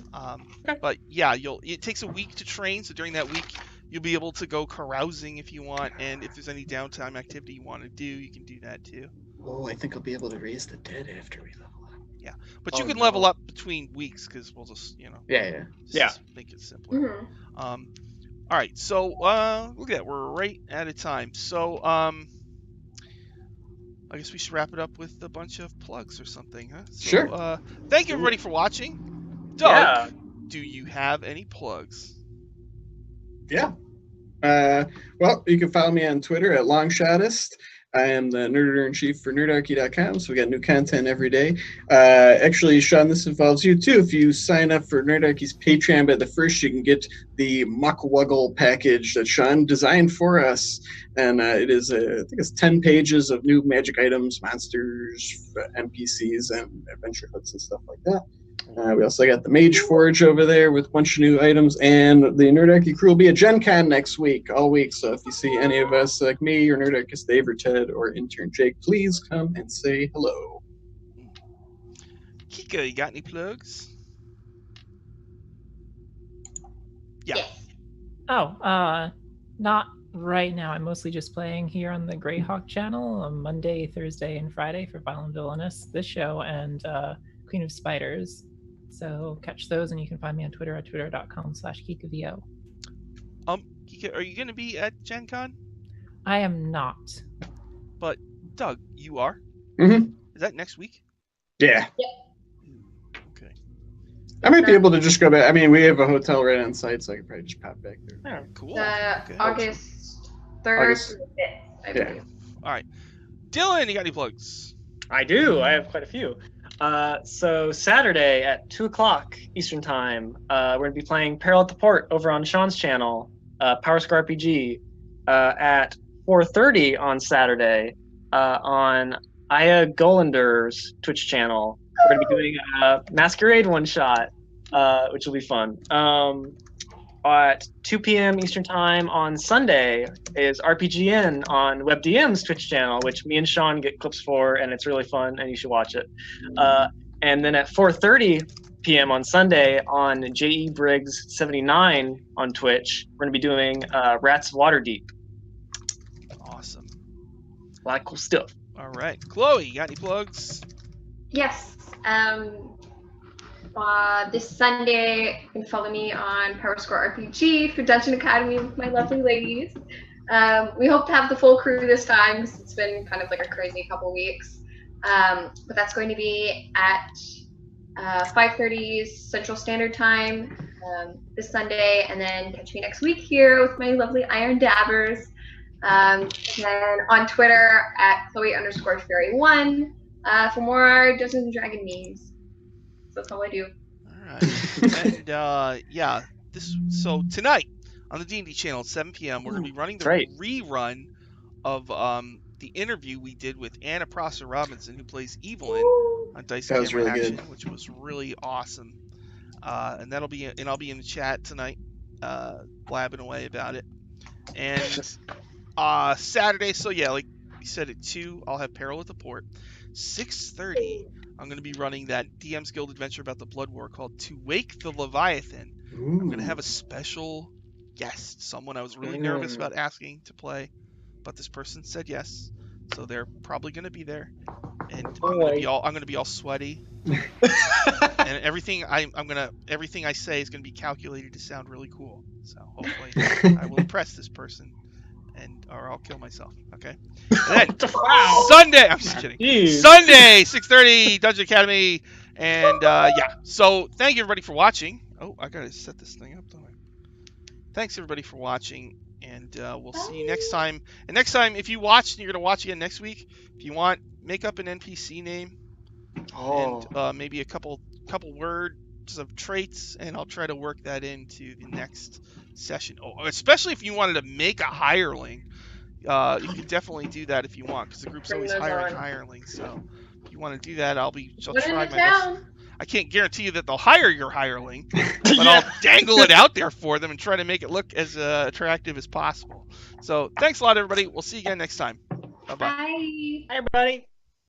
Okay. But yeah, it takes a week to train, so during that week you'll be able to go carousing if you want, and if there's any downtime activity you want to do, you can do that too. oh, I think I'll be able to raise the dead after we level up. But Oh, you can no. level up between weeks because we'll just Yeah. just make it simpler. Mhm. All right, so look at that, we're right at a time. So I guess we should wrap it up with a bunch of plugs or something, huh? So, Sure. Thank you everybody for watching. Doug, Yeah. do you have any plugs? Yeah. Well, you can follow me on Twitter at Longshotist. I am the Nerditor-in-Chief for Nerdarchy.com, so we got new content every day. Actually, Sean, this involves you too. If you sign up for Nerdarchy's Patreon by the 1st, you can get the Muckwuggle package that Sean designed for us. And it is, I think it's 10 pages of new magic items, monsters, NPCs, and adventure hooks and stuff like that. We also got the Mage Forge over there with a bunch of new items, and the Nerdarchy crew will be at Gen Con next week, all week. So if you see any of us, like me, or Nerdarchist Dave, or Ted, or intern Jake, please come and say hello. Kika, you got any plugs? Yeah. Oh, not right now. I'm mostly just playing here on the Greyhawk channel on Monday, Thursday, and Friday for Violent Villainous, this show, and Queen of Spiders. So catch those, and you can find me on Twitter at twitter.com/KikaVO. Kika, are you going to be at Gen Con? I am not. But Doug, you are? Mm-hmm. Is that next week? Yeah. Okay. I might be able to just go back. I mean, we have a hotel right on site, so I could probably just pop back there. Cool. The Okay. August 3rd August. to the 5th, I Yeah. believe. All right. Dylan, you got any plugs? I do. I have quite a few. So Saturday at 2:00 Eastern Time, we're gonna be playing Peril at the Port over on Sean's channel, Power Score RPG. At 4:30 on Saturday, on Aya Golander's Twitch channel, we're gonna be doing a Masquerade one shot, which will be fun. at 2 p.m. Eastern Time on Sunday is RPGN on WebDM's Twitch channel, which me and Sean get clips for, and it's really fun, and you should watch it. And then at 4:30 p.m. on Sunday on J.E. Briggs 79 on Twitch, we're going to be doing Rats of Waterdeep. Awesome. A lot of cool stuff. All right, Chloe, you got any plugs? Yes. This Sunday, you can follow me on Power Score RPG for Dungeon Academy with my lovely ladies. We hope to have the full crew this time because it's been kind of like a crazy couple weeks. But that's going to be at 5:30 Central Standard Time this Sunday, and then catch me next week here with my lovely Iron Dabbers. And then on Twitter at Chloe_Fairy1 for more Dungeons and Dragon memes. So that's all I do. All right. And yeah, so tonight on the D&D channel at 7 p.m. we're going to be running the rerun of the interview we did with Anna Prosser Robinson, who plays Evelyn on Dice and Camera really Action, good. which was really awesome. And I'll be in the chat tonight, blabbing away about it. And Saturday, so yeah, like we said at 2, I'll have Peril at the Port. 6:30, I'm going to be running that DM's Guild adventure about the Blood War called To Wake the Leviathan. I'm going to have a special guest, someone I was really nervous about asking to play, but this person said yes, so they're probably going to be there, and I'm going to be all sweaty, and everything I say is going to be calculated to sound really cool. So hopefully I will impress this person, or I'll kill myself. Okay. And then Sunday, I'm just kidding. Jeez. Sunday, 6:30, Dungeon Academy, and yeah. So thank you everybody for watching. Oh, I gotta set this thing up, don't I? Thanks everybody for watching, and we'll see you next time. And next time, if you watch and you're gonna watch again next week, if you want, make up an NPC name and maybe a couple words of traits, and I'll try to work that into the next session. Oh, especially if you wanted to make a hireling, you could definitely do that if you want, because the group's always hiring hirelings. So if you want to do that, I'll try my best. I can't guarantee you that they'll hire your hireling, but I'll dangle it out there for them and try to make it look as attractive as possible. So thanks a lot, everybody. We'll see you again next time. Bye-bye. Bye. Hi, everybody.